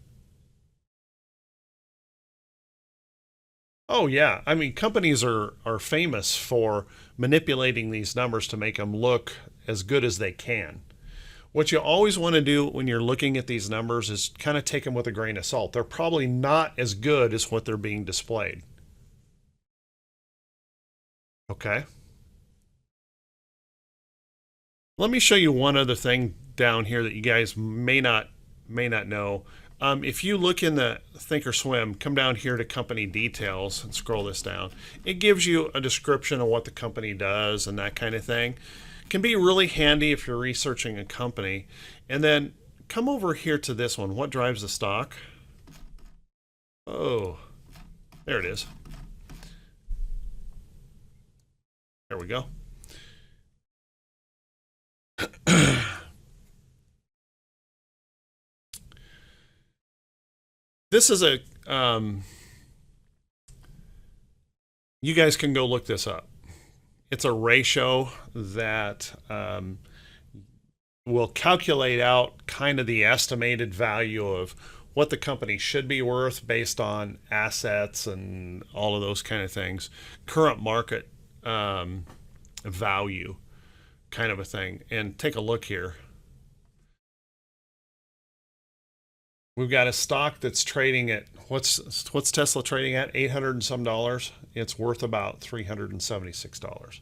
Oh yeah, I mean companies are famous for manipulating these numbers to make them look as good as they can. What you always want to do when you're looking at these numbers is kind of take them with a grain of salt. They're probably not as good as what they're being displayed. Okay. Let me show you one other thing down here that you guys may not know. If you look in the Thinkorswim, come down here to company details and scroll this down. It gives you a description of what the company does and that kind of thing. It can be really handy if you're researching a company. And then come over here to this one. What drives the stock? Oh, there it is. There we go. This is a, you guys can go look this up. It's a ratio that will calculate out kind of the estimated value of what the company should be worth based on assets and all of those kind of things. Current market value kind of a thing. And take a look here. We've got a stock that's trading at what's Tesla trading at? 800 and some dollars. It's worth about $376.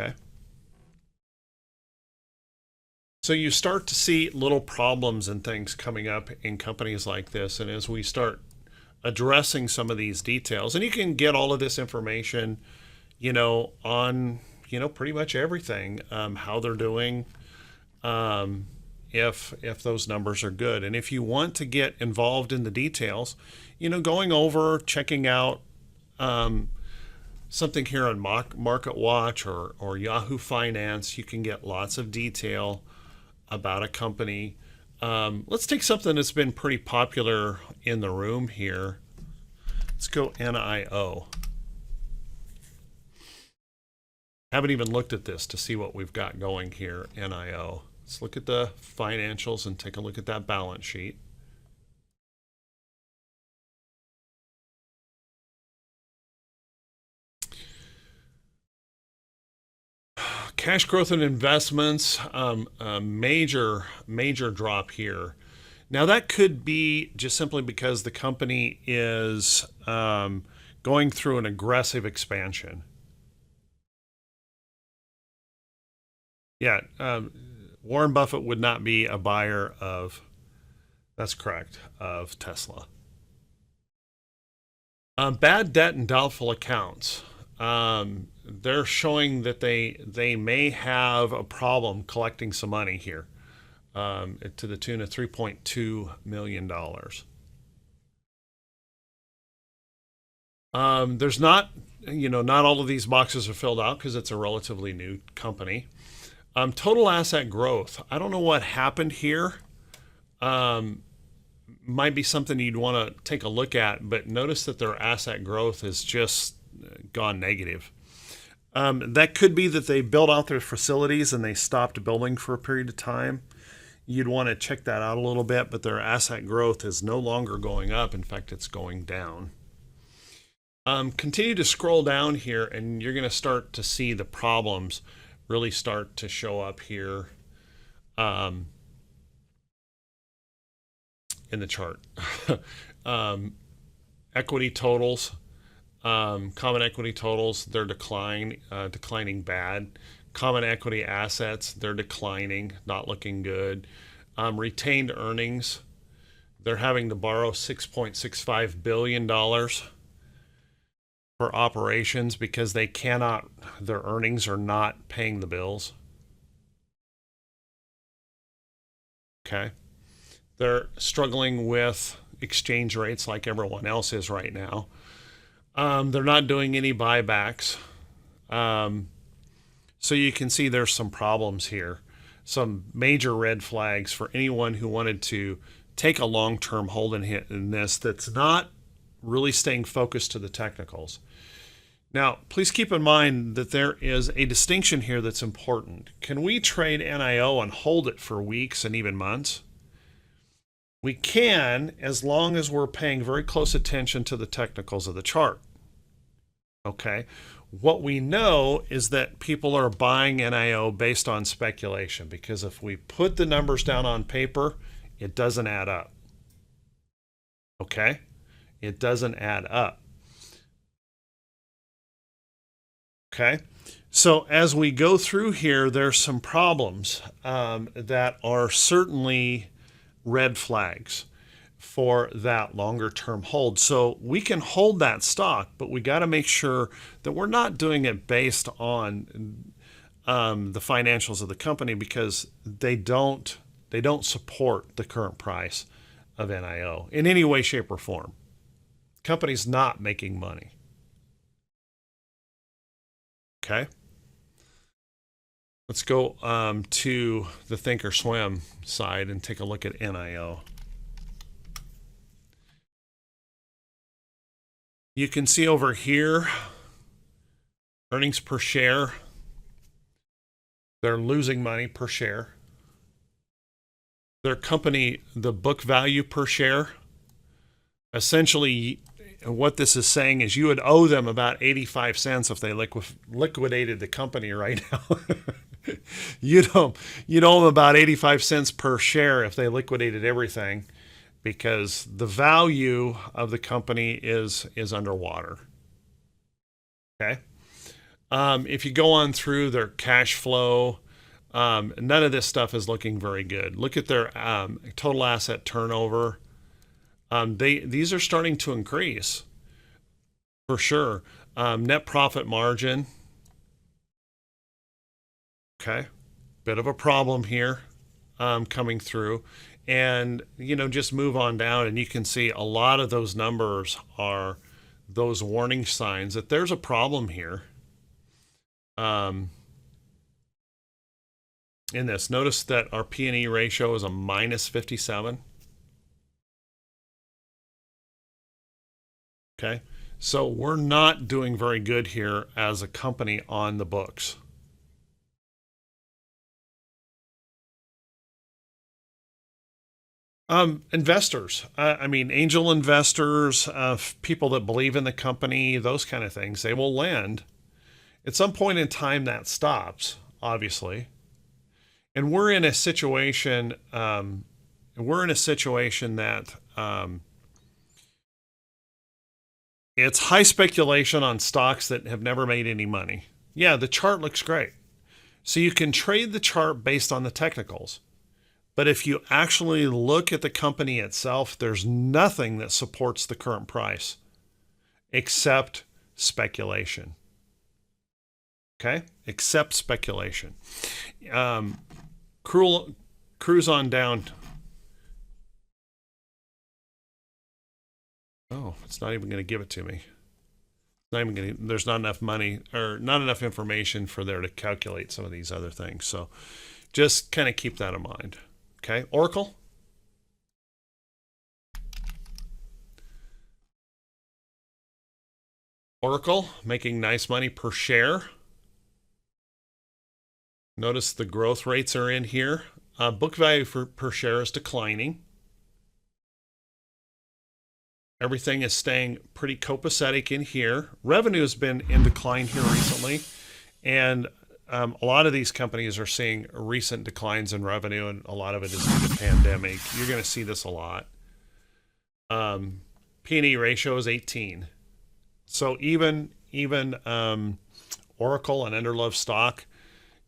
Okay. So you start to see little problems and things coming up in companies like this, and as we start addressing some of these details, and you can get all of this information, you know, on, you know, pretty much everything, how they're doing, if those numbers are good. And if you want to get involved in the details, you know, going over, checking out something here on Market Watch or Yahoo Finance, you can get lots of detail about a company. Let's take something that's been pretty popular in the room here. Let's go NIO. Haven't even looked at this to see what we've got going here, NIO. Let's look at the financials and take a look at that balance sheet. Cash growth and investments, a major drop here. Now that could be just simply because the company is going through an aggressive expansion. Yeah, Warren Buffett would not be a buyer of, that's correct, of Tesla. Bad debt and doubtful accounts. They're showing that they may have a problem collecting some money here. to the tune of $3.2 million. There's not, not all of these boxes are filled out because it's a relatively new company. Total asset growth. I don't know what happened here. Might be something you'd want to take a look at, but notice that their asset growth has just gone negative. That could be that they built out their facilities and they stopped building for a period of time. You'd want to check that out a little bit, but their asset growth is no longer going up. In fact, it's going down. Continue to scroll down here and you're going to start to see the problems really start to show up here in the chart. Equity totals, common equity totals, they're declining bad. Common equity assets, they're declining, not looking good. Retained earnings, they're having to borrow $6.65 billion for operations because they cannot, their earnings are not paying the bills. Okay. They're struggling with exchange rates like everyone else is right now. They're not doing any buybacks. So you can see there's some problems here. Some major red flags for anyone who wanted to take a long-term hold in this that's not really staying focused to the technicals. Now, please keep in mind that there is a distinction here that's important. Can we trade NIO and hold it for weeks and even months? We can, as long as we're paying very close attention to the technicals of the chart. Okay. What we know is that people are buying NIO based on speculation, because if we put the numbers down on paper, it doesn't add up. Okay? It doesn't add up. Okay? So as we go through here, there's some problems that are certainly red flags for that longer term hold. So we can hold that stock, but we got to make sure that we're not doing it based on the financials of the company, because they don't support the current price of NIO in any way, shape, or form. Company's not making money. Okay. Let's go to the Thinkorswim side and take a look at NIO. You can see over here, earnings per share. They're losing money per share. Their company, the book value per share, essentially what this is saying is you would owe them about 85 cents if they liquidated the company right now. You'd owe them about 85 cents per share if they liquidated everything, because the value of the company is underwater. Okay. If you go on through their cash flow, none of this stuff is looking very good. Look at their total asset turnover. These are starting to increase for sure. Net profit margin. Okay. Bit of a problem here coming through. And, just move on down and you can see a lot of those numbers are those warning signs that there's a problem here. In this, notice that our P/E ratio is a -57. Okay, so we're not doing very good here as a company on the books. Investors, angel investors, people that believe in the company, those kind of things, they will lend. At some point in time, that stops, obviously. And we're in a situation, that it's high speculation on stocks that have never made any money. Yeah, the chart looks great. So you can trade the chart based on the technicals. But if you actually look at the company itself, there's nothing that supports the current price except speculation. Okay? Except speculation. Cruel cruise on down. Oh, it's not even going to give it to me. Not even going to, there's not enough money or not enough information for there to calculate some of these other things. So just kind of keep that in mind. Okay, Oracle. Oracle making nice money per share. Notice the growth rates are in here. Book value per share is declining. Everything is staying pretty copacetic in here. Revenue has been in decline here recently. And a lot of these companies are seeing recent declines in revenue, and a lot of it is due to the pandemic. You're going to see this a lot. P/E ratio is 18. So even Oracle and Enderlove stock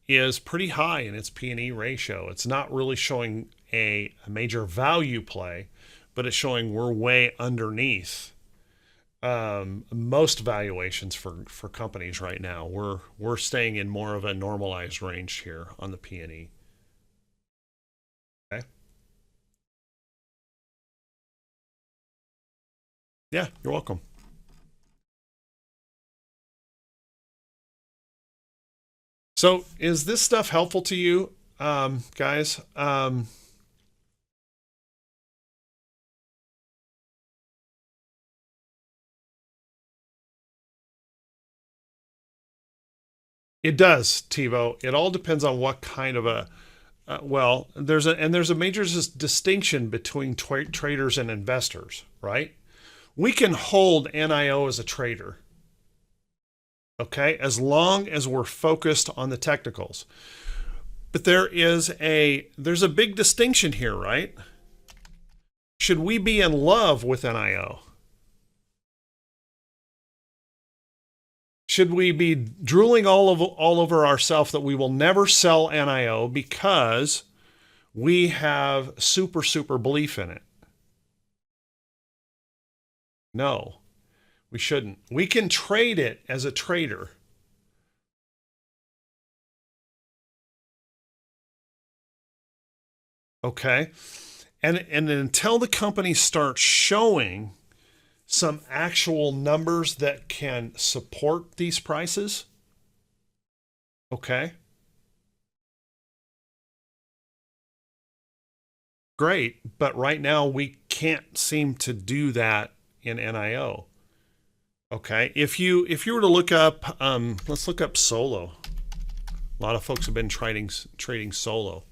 is pretty high in its P/E ratio. It's not really showing a major value play, but it's showing we're way underneath most valuations for companies right now. We're staying in more of a normalized range here on the P/E. Okay. Yeah, you're welcome. So is this stuff helpful to you, guys? It does, TiVo. It all depends on what kind of a well, there's a major distinction between traders and investors, right? We can hold NIO as a trader, okay, as long as we're focused on the technicals. But there's a big distinction here, right? Should we be in love with NIO? Should we be drooling all over ourselves that we will never sell NIO because we have super belief in it? No, we shouldn't. We can trade it as a trader. Okay? And until the company starts showing some actual numbers that can support these prices, okay, great. But right now we can't seem to do that in NIO. Okay, if you were to look up, let's look up Solo. A lot of folks have been trading Solo.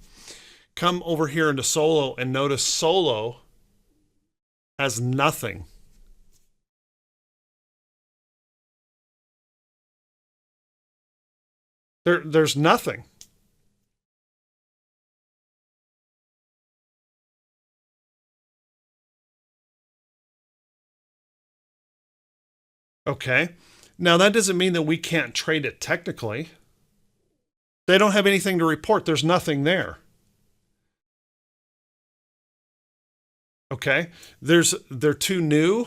Come over here into Solo and notice Solo has nothing. There's nothing. Okay. Now that doesn't mean that we can't trade it technically. They don't have anything to report. There's nothing there. Okay. They're too new.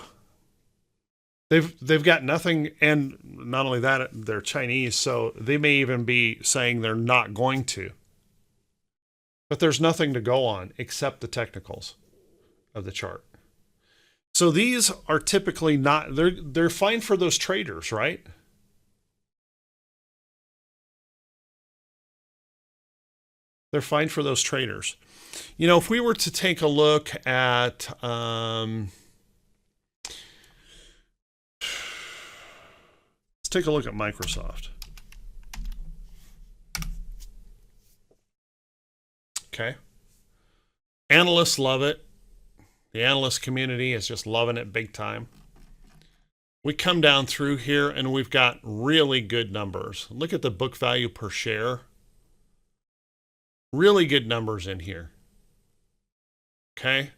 They've got nothing, and not only that, they're Chinese, so they may even be saying they're not going to. But there's nothing to go on except the technicals of the chart. So these are typically not, they're fine for those traders, right? They're fine for those traders. You know, if we were to take a look at, let's take a look at Microsoft. Okay. Analysts love it. The analyst community is just loving it big time. We come down through here and we've got really good numbers. Look at the book value per share. Really good numbers in here. Okay.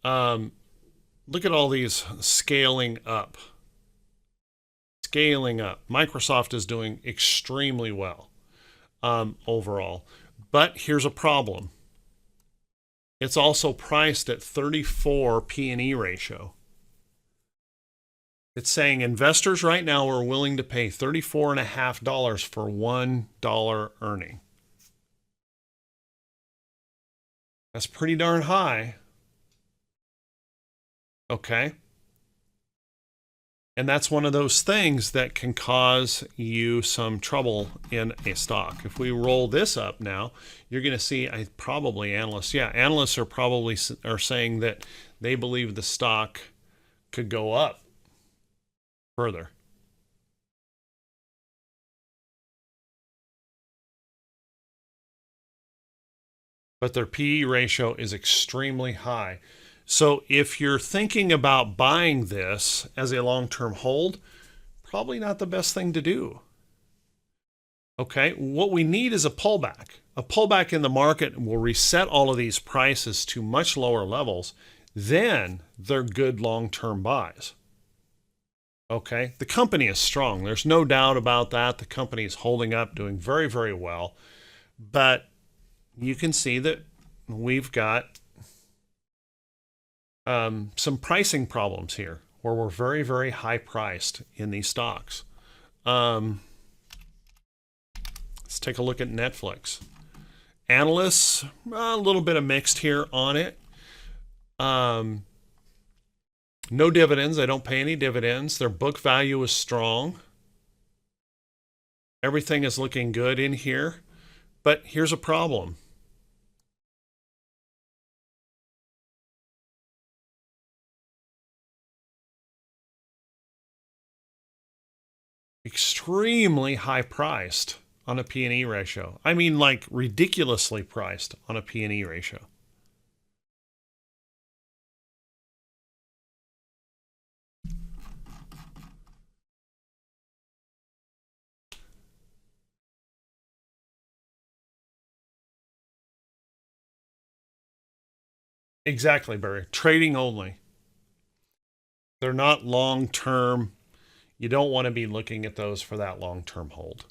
Look at all these scaling up. Scaling up. Microsoft is doing extremely well overall. But here's a problem. It's also priced at 34 P/E ratio. It's saying investors right now are willing to pay $34.50 for $1 earning. That's pretty darn high. Okay. And that's one of those things that can cause you some trouble in a stock. If we roll this up now, you're going to see probably analysts. Yeah, analysts are probably are saying that they believe the stock could go up further. But their PE ratio is extremely high. So if you're thinking about buying this as a long-term hold, probably not the best thing to do. Okay, what we need is a pullback. A pullback in the market will reset all of these prices to much lower levels. Then they're good long-term buys. Okay, the company is strong. There's no doubt about that. The company is holding up, doing very, very well. But you can see that we've got some pricing problems here where we're very, very high priced in these stocks. Let's take a look at Netflix. Analysts, a little bit of mixed here on it. No dividends. They don't pay any dividends. Their book value is strong. Everything is looking good in here. But here's a problem. Extremely high priced on a P&E ratio. I mean, like ridiculously priced on a P&E ratio. Exactly, Barry. Trading only. They're not long term. You don't want to be looking at those for that long term hold.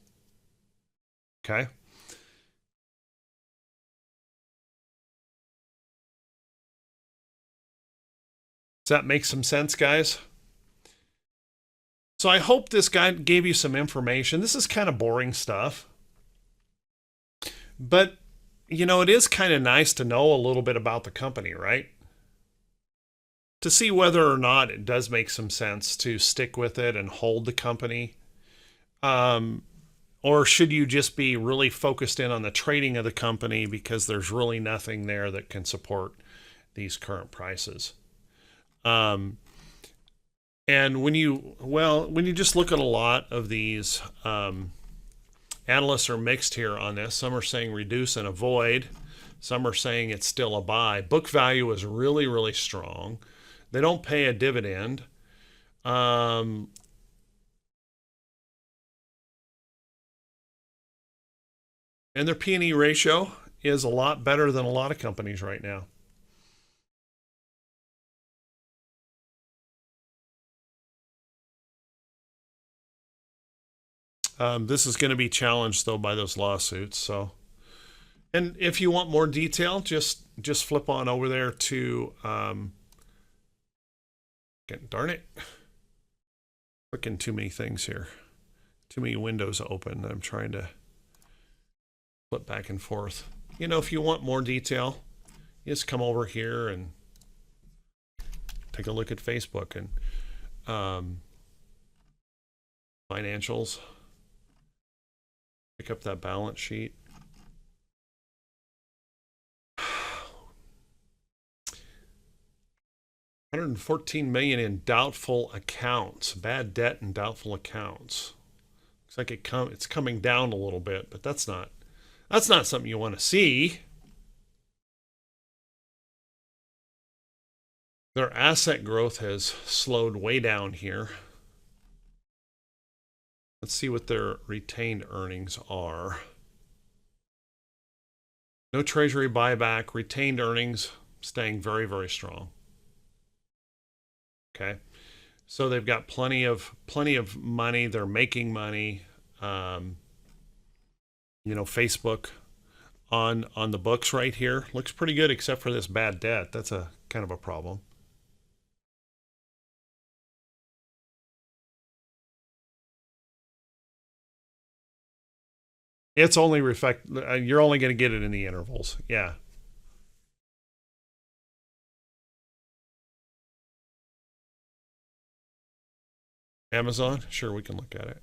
Okay. Does that make some sense, guys? So I hope this guy gave you some information. This is kind of boring stuff. But, you know, it is kind of nice to know a little bit about the company, right? To see whether or not it does make some sense to stick with it and hold the company. Or should you just be really focused in on the trading of the company because there's really nothing there that can support these current prices? And when you just look at a lot of these, analysts are mixed here on this. Some are saying reduce and avoid. Some are saying it's still a buy. Book value is really, really strong. They don't pay a dividend. And their P&E ratio is a lot better than a lot of companies right now. This is going to be challenged though by those lawsuits. So, and if you want more detail, just flip on over there to. Darn it! Clicking too many things here, too many windows open. I'm trying to flip back and forth. You know, if you want more detail, you just come over here and take a look at Facebook and financials. Pick up that balance sheet. $114 million in doubtful accounts, bad debt and doubtful accounts. Looks like it's coming down a little bit, but that's not something you want to see. Their asset growth has slowed way down here. Let's see what their retained earnings are. No treasury buyback, retained earnings staying very, very strong. Okay, so they've got plenty of money. They're making money. You know, Facebook on the books right here looks pretty good, except for this bad debt. That's a kind of a problem. It's only you're only going to get it in the intervals. Yeah. Amazon? Sure, we can look at it.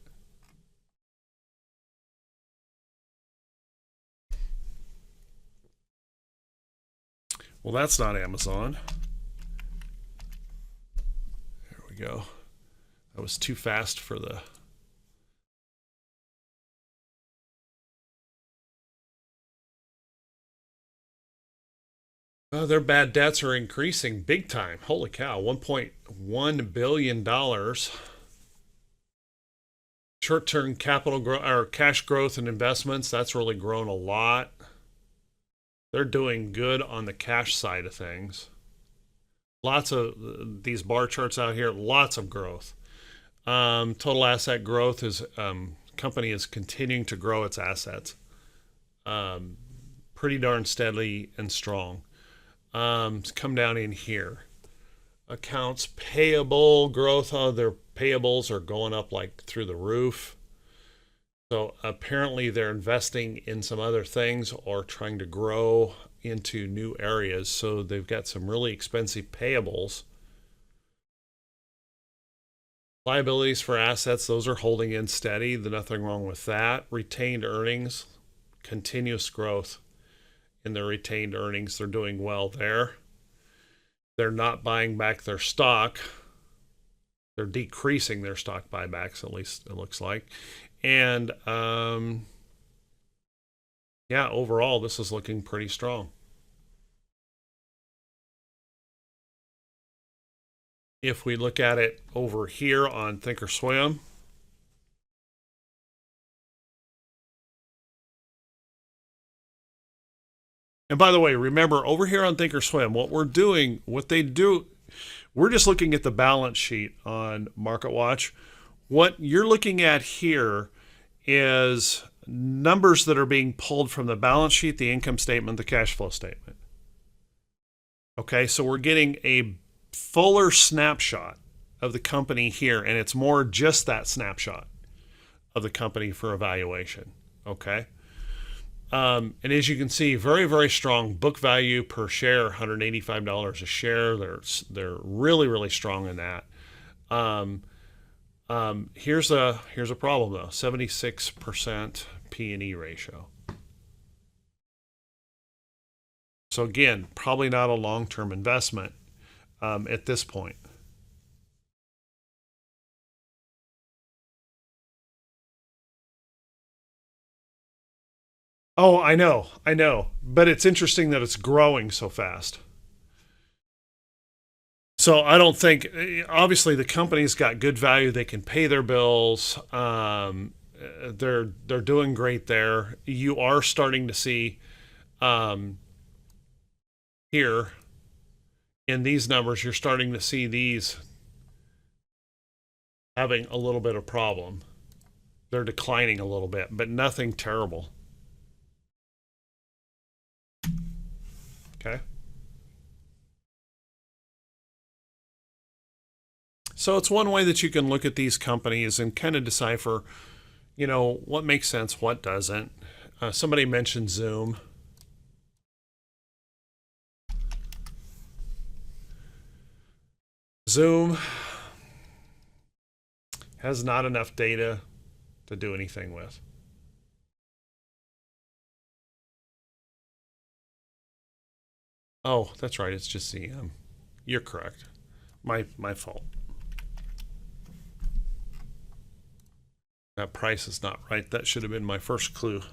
Well, that's not Amazon. There we go. That was too fast for the... Their bad debts are increasing big time. Holy cow, $1.1 billion. Short-term capital growth or cash growth and investments, that's really grown a lot. They're doing good on the cash side of things. Lots of these bar charts out here, lots of growth. Total asset growth is company is continuing to grow its assets pretty darn steadily and strong. Come down in here. Accounts payable growth. Oh, their payables are going up like through the roof. So apparently they're investing in some other things or trying to grow into new areas. So they've got some really expensive payables. Liabilities for assets, those are holding in steady. There's nothing wrong with that. Retained earnings, continuous growth in their retained earnings. They're doing well there. They're not buying back their stock. They're decreasing their stock buybacks, at least it looks like. And yeah, overall, this is looking pretty strong. If we look at it over here on Thinkorswim, and by the way, remember over here on Thinkorswim, what they do, we're just looking at the balance sheet on MarketWatch. What you're looking at here is numbers that are being pulled from the balance sheet, the income statement, the cash flow statement. Okay, so we're getting a fuller snapshot of the company here, and it's more just that snapshot of the company for evaluation. Okay. And as you can see, very, very strong book value per share, $185 a share. They're really, really strong in that. Here's a problem though: 76% P/E ratio. So again, probably not a long-term investment at this point. Oh, I know. But it's interesting that it's growing so fast. So I don't think, obviously, the company's got good value. They can pay their bills. They're doing great there. You are starting to see here in these numbers, you're starting to see these having a little bit of problem. They're declining a little bit, but nothing terrible. Okay. So it's one way that you can look at these companies and kind of decipher, what makes sense, what doesn't. Somebody mentioned Zoom. Zoom has not enough data to do anything with. Oh, that's right. It's just CM. You're correct. My fault. That price is not right. That should have been my first clue.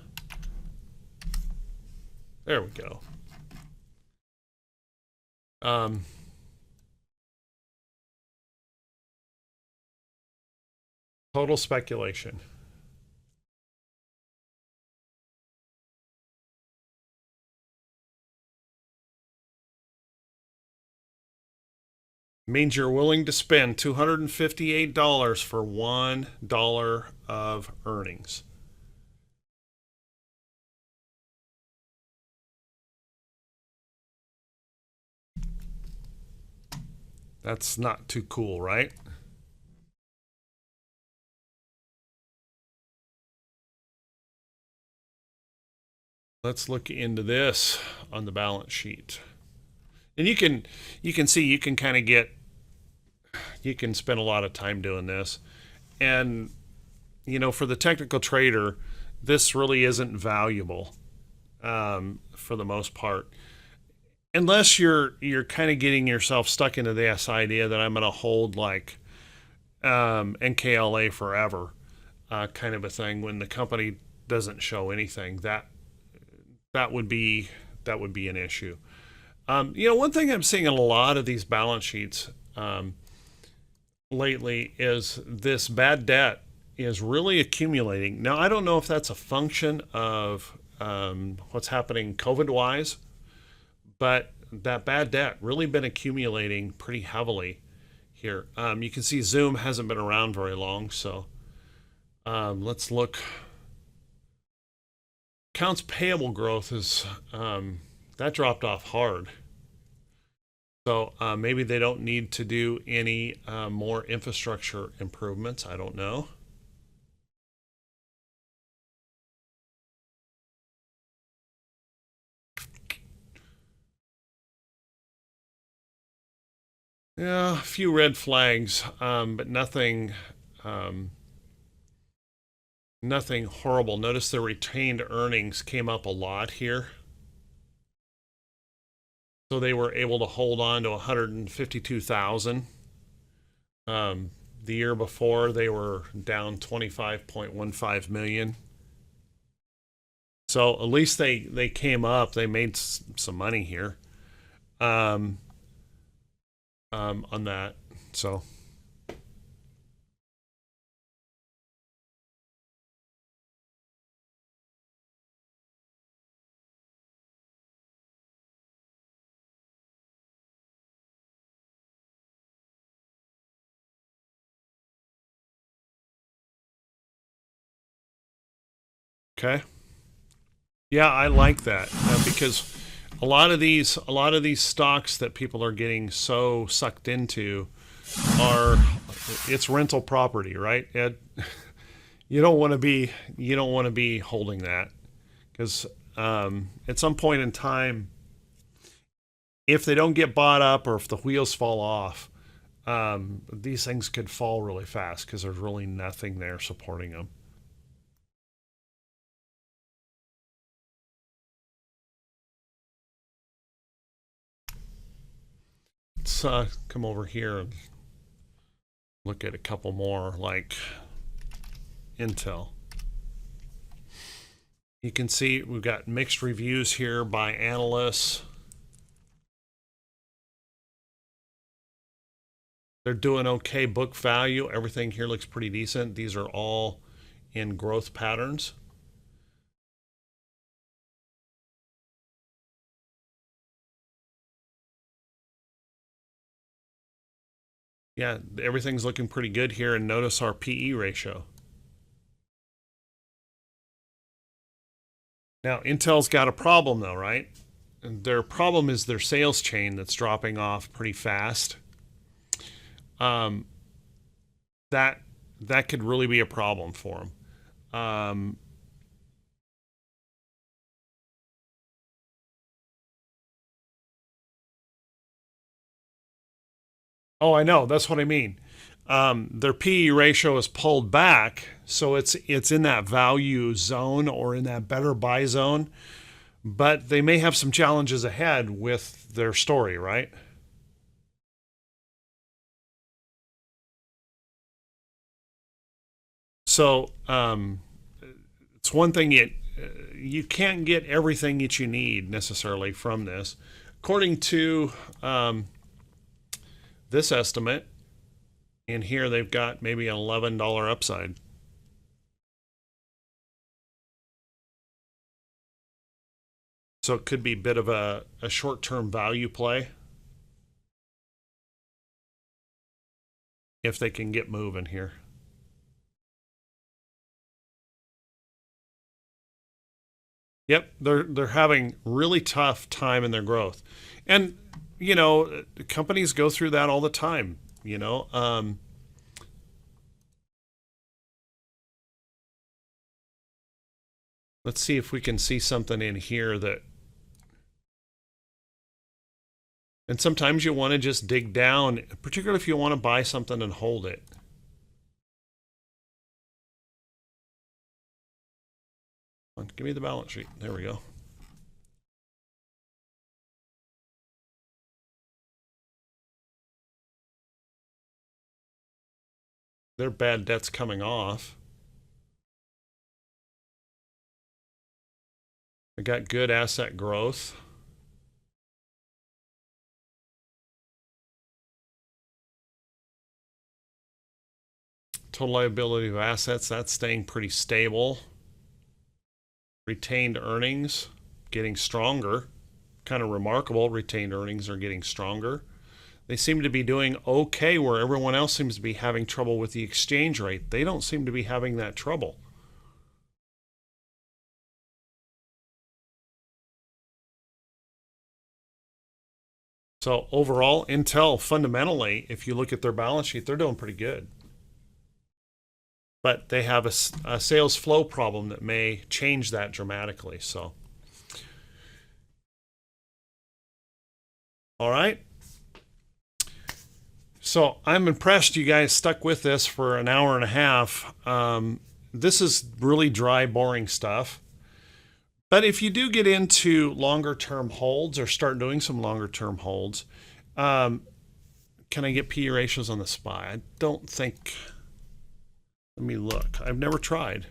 There we go. Total speculation. Means you're willing to spend $258 for $1 of earnings. That's not too cool, right? Let's look into this on the balance sheet. And you can see, you can kind of get you can spend a lot of time doing this. And, for the technical trader, this really isn't valuable for the most part. Unless you're kind of getting yourself stuck into this idea that I'm going to hold like NKLA forever, kind of a thing, when the company doesn't show anything. That would be an issue. One thing I'm seeing in a lot of these balance sheets lately is this bad debt is really accumulating. Now, I don't know if that's a function of what's happening COVID-wise, but that bad debt really been accumulating pretty heavily here. You can see Zoom hasn't been around very long, so let's look. Accounts payable growth is that dropped off hard. So maybe they don't need to do any more infrastructure improvements. I don't know. Yeah, a few red flags, but nothing nothing horrible. Notice the retained earnings came up a lot here. So they were able to hold on to 152,000. The year before they were down 25.15 million. So at least they came up. They made some money here on that. So. Okay. Yeah, I like that because a lot of these stocks that people are getting so sucked into are it's rental property, right? Ed? You don't want to be holding that because at some point in time, if they don't get bought up or if the wheels fall off, these things could fall really fast because there's really nothing there supporting them. Let's come over here and look at a couple more, like Intel. You can see we've got mixed reviews here by analysts. They're doing okay. Book value, everything here looks pretty decent. These are all in growth patterns. Yeah, everything's looking pretty good here, and notice our PE ratio. Now, Intel's got a problem though, right? And their problem is their sales chain that's dropping off pretty fast. That could really be a problem for them. Oh, I know. That's what I mean. Their PE ratio is pulled back, so it's in that value zone or in that better buy zone, but they may have some challenges ahead with their story, right? So it's one thing you can't get everything that you need necessarily from this. According to this estimate, in here they've got maybe an $11 upside. So it could be a bit of a short-term value play if they can get moving here. Yep, they're having really tough time in their growth, and companies go through that all the time. Let's see if we can see something in here that And sometimes you want to just dig down, particularly if you want to buy something and hold it. Give me the balance sheet. There we go. Their bad debt's coming off. I got good asset growth. Total liability of assets, that's staying pretty stable. Retained earnings getting stronger. Kind of remarkable. Retained earnings are getting stronger. They seem to be doing okay where everyone else seems to be having trouble with the exchange rate. They don't seem to be having that trouble. So overall, Intel, fundamentally, if you look at their balance sheet, they're doing pretty good. But they have a sales flow problem that may change that dramatically. So, all right. So I'm impressed you guys stuck with this for an hour and a half. This is really dry, boring stuff. But if you do get into longer term holds or start doing some longer term holds, can I get PE ratios on the SPY? I don't think. Let me look. I've never tried.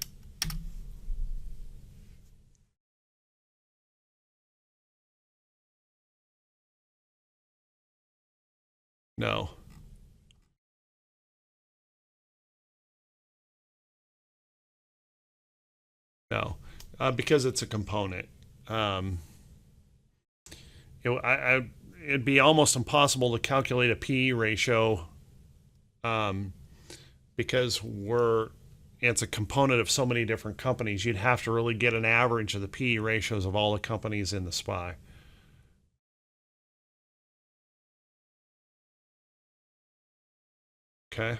No. No. Because it's a component. It'd be almost impossible to calculate a PE ratio because it's a component of so many different companies. You'd have to really get an average of the PE ratios of all the companies in the SPY. Okay.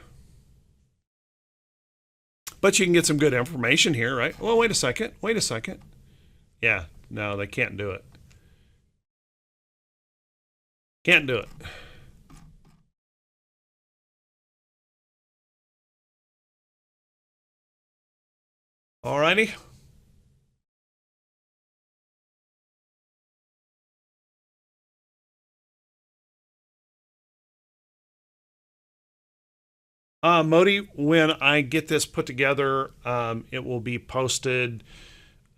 But you can get some good information here, right? Well, wait a second. Wait a second. Yeah, no, they can't do it. Can't do it. Alrighty. Modi, when I get this put together, it will be posted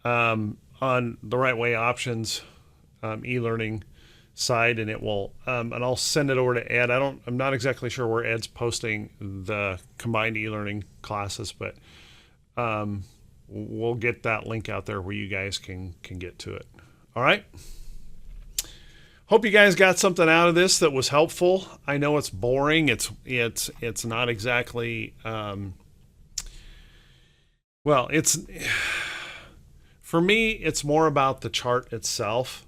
on the Right Way Options e-learning side, and it will, and I'll send it over to Ed. I'm not exactly sure where Ed's posting the combined e-learning classes, but we'll get that link out there where you guys can get to it. All right. Hope you guys got something out of this that was helpful. I know it's boring. It's not exactly well, it's for me it's more about the chart itself.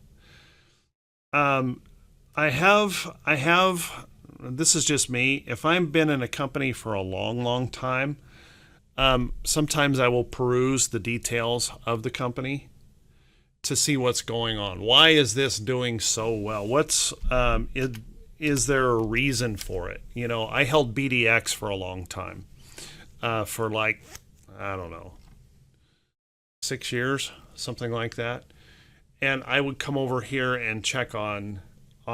I have this is just me. If I've been in a company for a long time, sometimes I will peruse the details of the company to see what's going on. Why is this doing so well? Is there a reason for it? You know, I held BDX for a long time, for like, I don't know, 6 years, something like that. And I would come over here and check on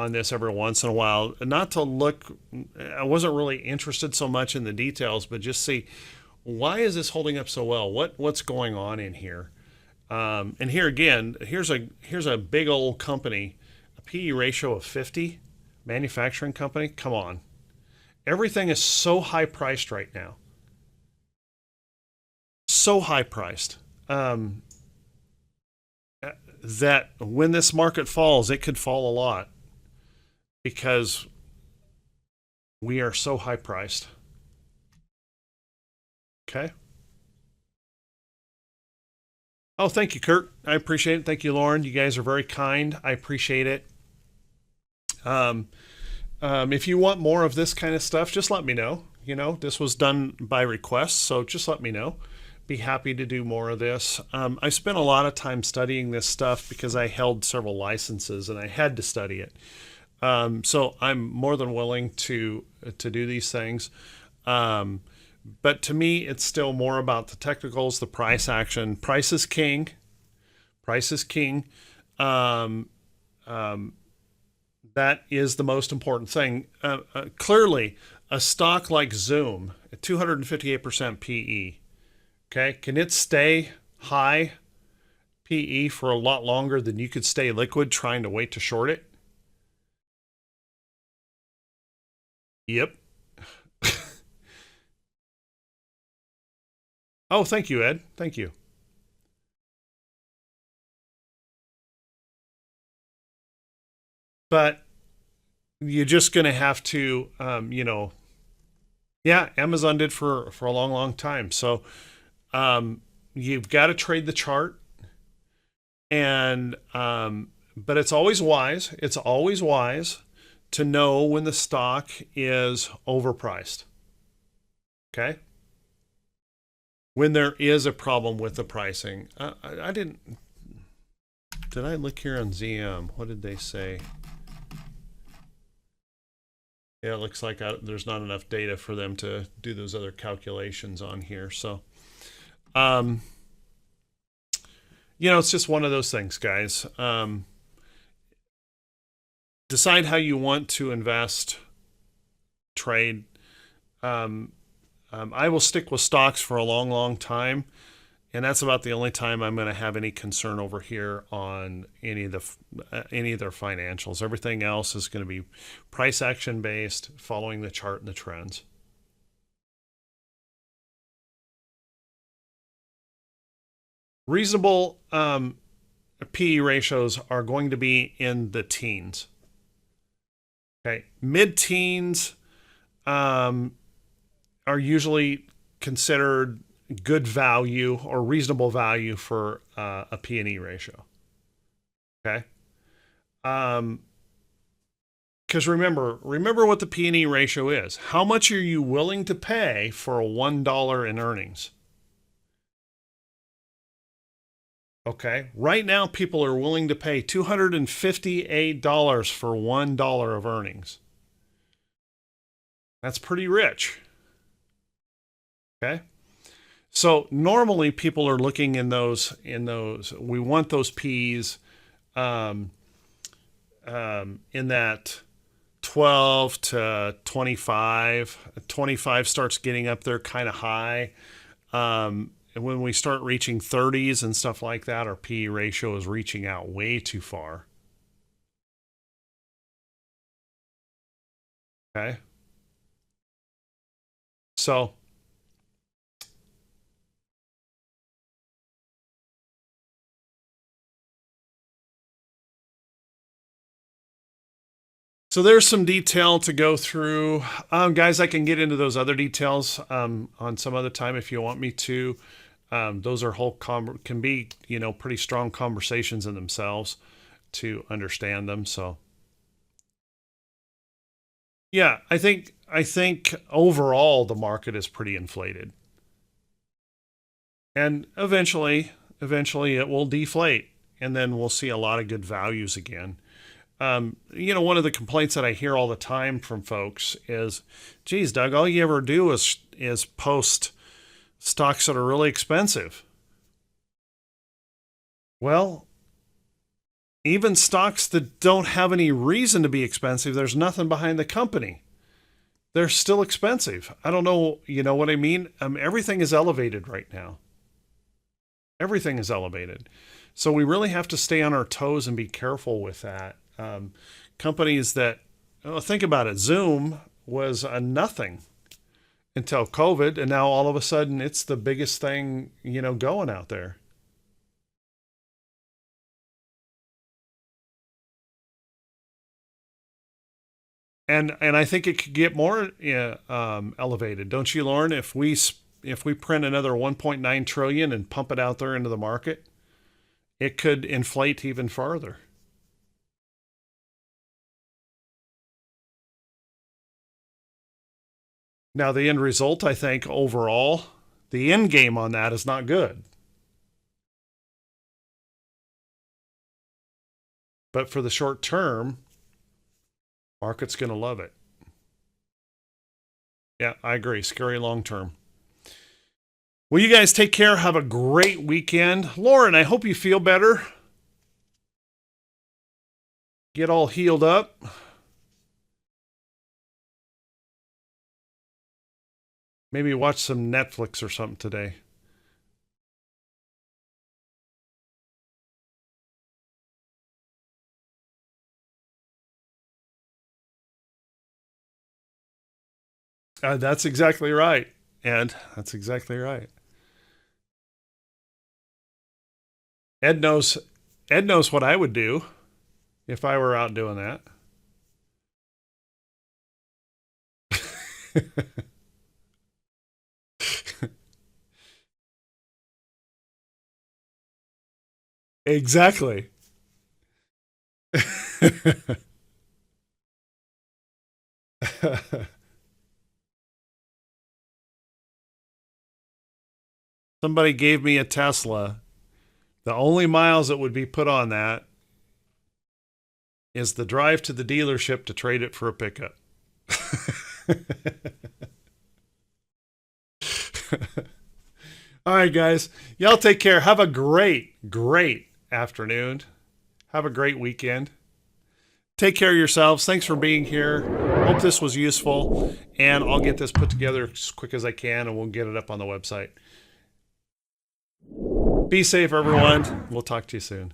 this every once in a while, not to look. I wasn't really interested so much in the details, but just see, why is this holding up so well? What's going on in here? And here again, here's a big old company, a PE ratio of 50, manufacturing company. Come on, everything is so high priced right now, so high priced that when this market falls, it could fall a lot because we are so high priced. Okay. Oh, thank you, Kurt. I appreciate it. Thank you, Lauren. You guys are very kind. I appreciate it. If you want more of this kind of stuff, just let me know. You know, this was done by request, so just let me know. Be happy to do more of this. I spent a lot of time studying this stuff because I held several licenses and I had to study it. So I'm more than willing to do these things. Um, but to me, it's still more about the technicals, the price action. Price is king. Price is king. Um, um, that is the most important thing. Clearly, a stock like Zoom, at 258% PE, okay, can it stay high PE for a lot longer than you could stay liquid trying to wait to short it? Yep. Oh, thank you, Ed. Thank you. But you're just going to have to, yeah, Amazon did for a long, long time. So you've got to trade the chart, and but it's always wise. It's always wise to know when the stock is overpriced. Okay, when there is a problem with the pricing. I didn't. Did I look here on ZM? What did they say? Yeah, it looks like there's not enough data for them to do those other calculations on here. So, um, it's just one of those things, guys. Decide how you want to invest, trade. Um, I will stick with stocks for a long, long time, and that's about the only time I'm going to have any concern over here on any of their financials. Everything else is going to be price action based, following the chart and the trends. Reasonable PE ratios are going to be in the teens. Okay, mid-teens are usually considered good value or reasonable value for a P&E ratio. Okay. Because remember what the P&E ratio is. How much are you willing to pay for a $1 in earnings? Okay. Right now, people are willing to pay $258 for $1 of earnings. That's pretty rich. Okay. So normally people are looking in those. We want those P's in that 12 to 25. 25 starts getting up there kind of high. And when we start reaching 30s and stuff like that, our PE ratio is reaching out way too far. Okay. So there's some detail to go through. Guys, I can get into those other details on some other time if you want me to. Those are can be, pretty strong conversations in themselves to understand them. So, yeah, I think overall the market is pretty inflated, and eventually it will deflate, and then we'll see a lot of good values again. One of the complaints that I hear all the time from folks is, geez, Doug, all you ever do is post stocks that are really expensive. Well, even stocks that don't have any reason to be expensive, there's nothing behind the company, they're still expensive. I don't know, you know what I mean? Everything is elevated right now. Everything is elevated. So we really have to stay on our toes and be careful with that. Companies that, think about it, Zoom was a nothing until COVID, and now all of a sudden it's the biggest thing, going out there. And I think it could get more elevated, don't you, Lauren? If we print another 1.9 trillion and pump it out there into the market, it could inflate even farther. Now, the end result, I think, overall, the end game on that is not good. But for the short term, Market's going to love it. Yeah, I agree. Scary long term. Well, you guys take care. Have a great weekend. Lauren, I hope you feel better. Get all healed up. Maybe watch some Netflix or something today. That's exactly right. And that's exactly right. Ed knows Ed knows what I would do if I were out doing that. Exactly. Somebody gave me a Tesla. The only miles that would be put on that is the drive to the dealership to trade it for a pickup. All right, guys. Y'all take care. Have a great, great afternoon. Have a great weekend. Take care of yourselves. Thanks for being here. Hope this was useful. And I'll get this put together as quick as I can and we'll get it up on the website. Be safe, everyone. We'll talk to you soon.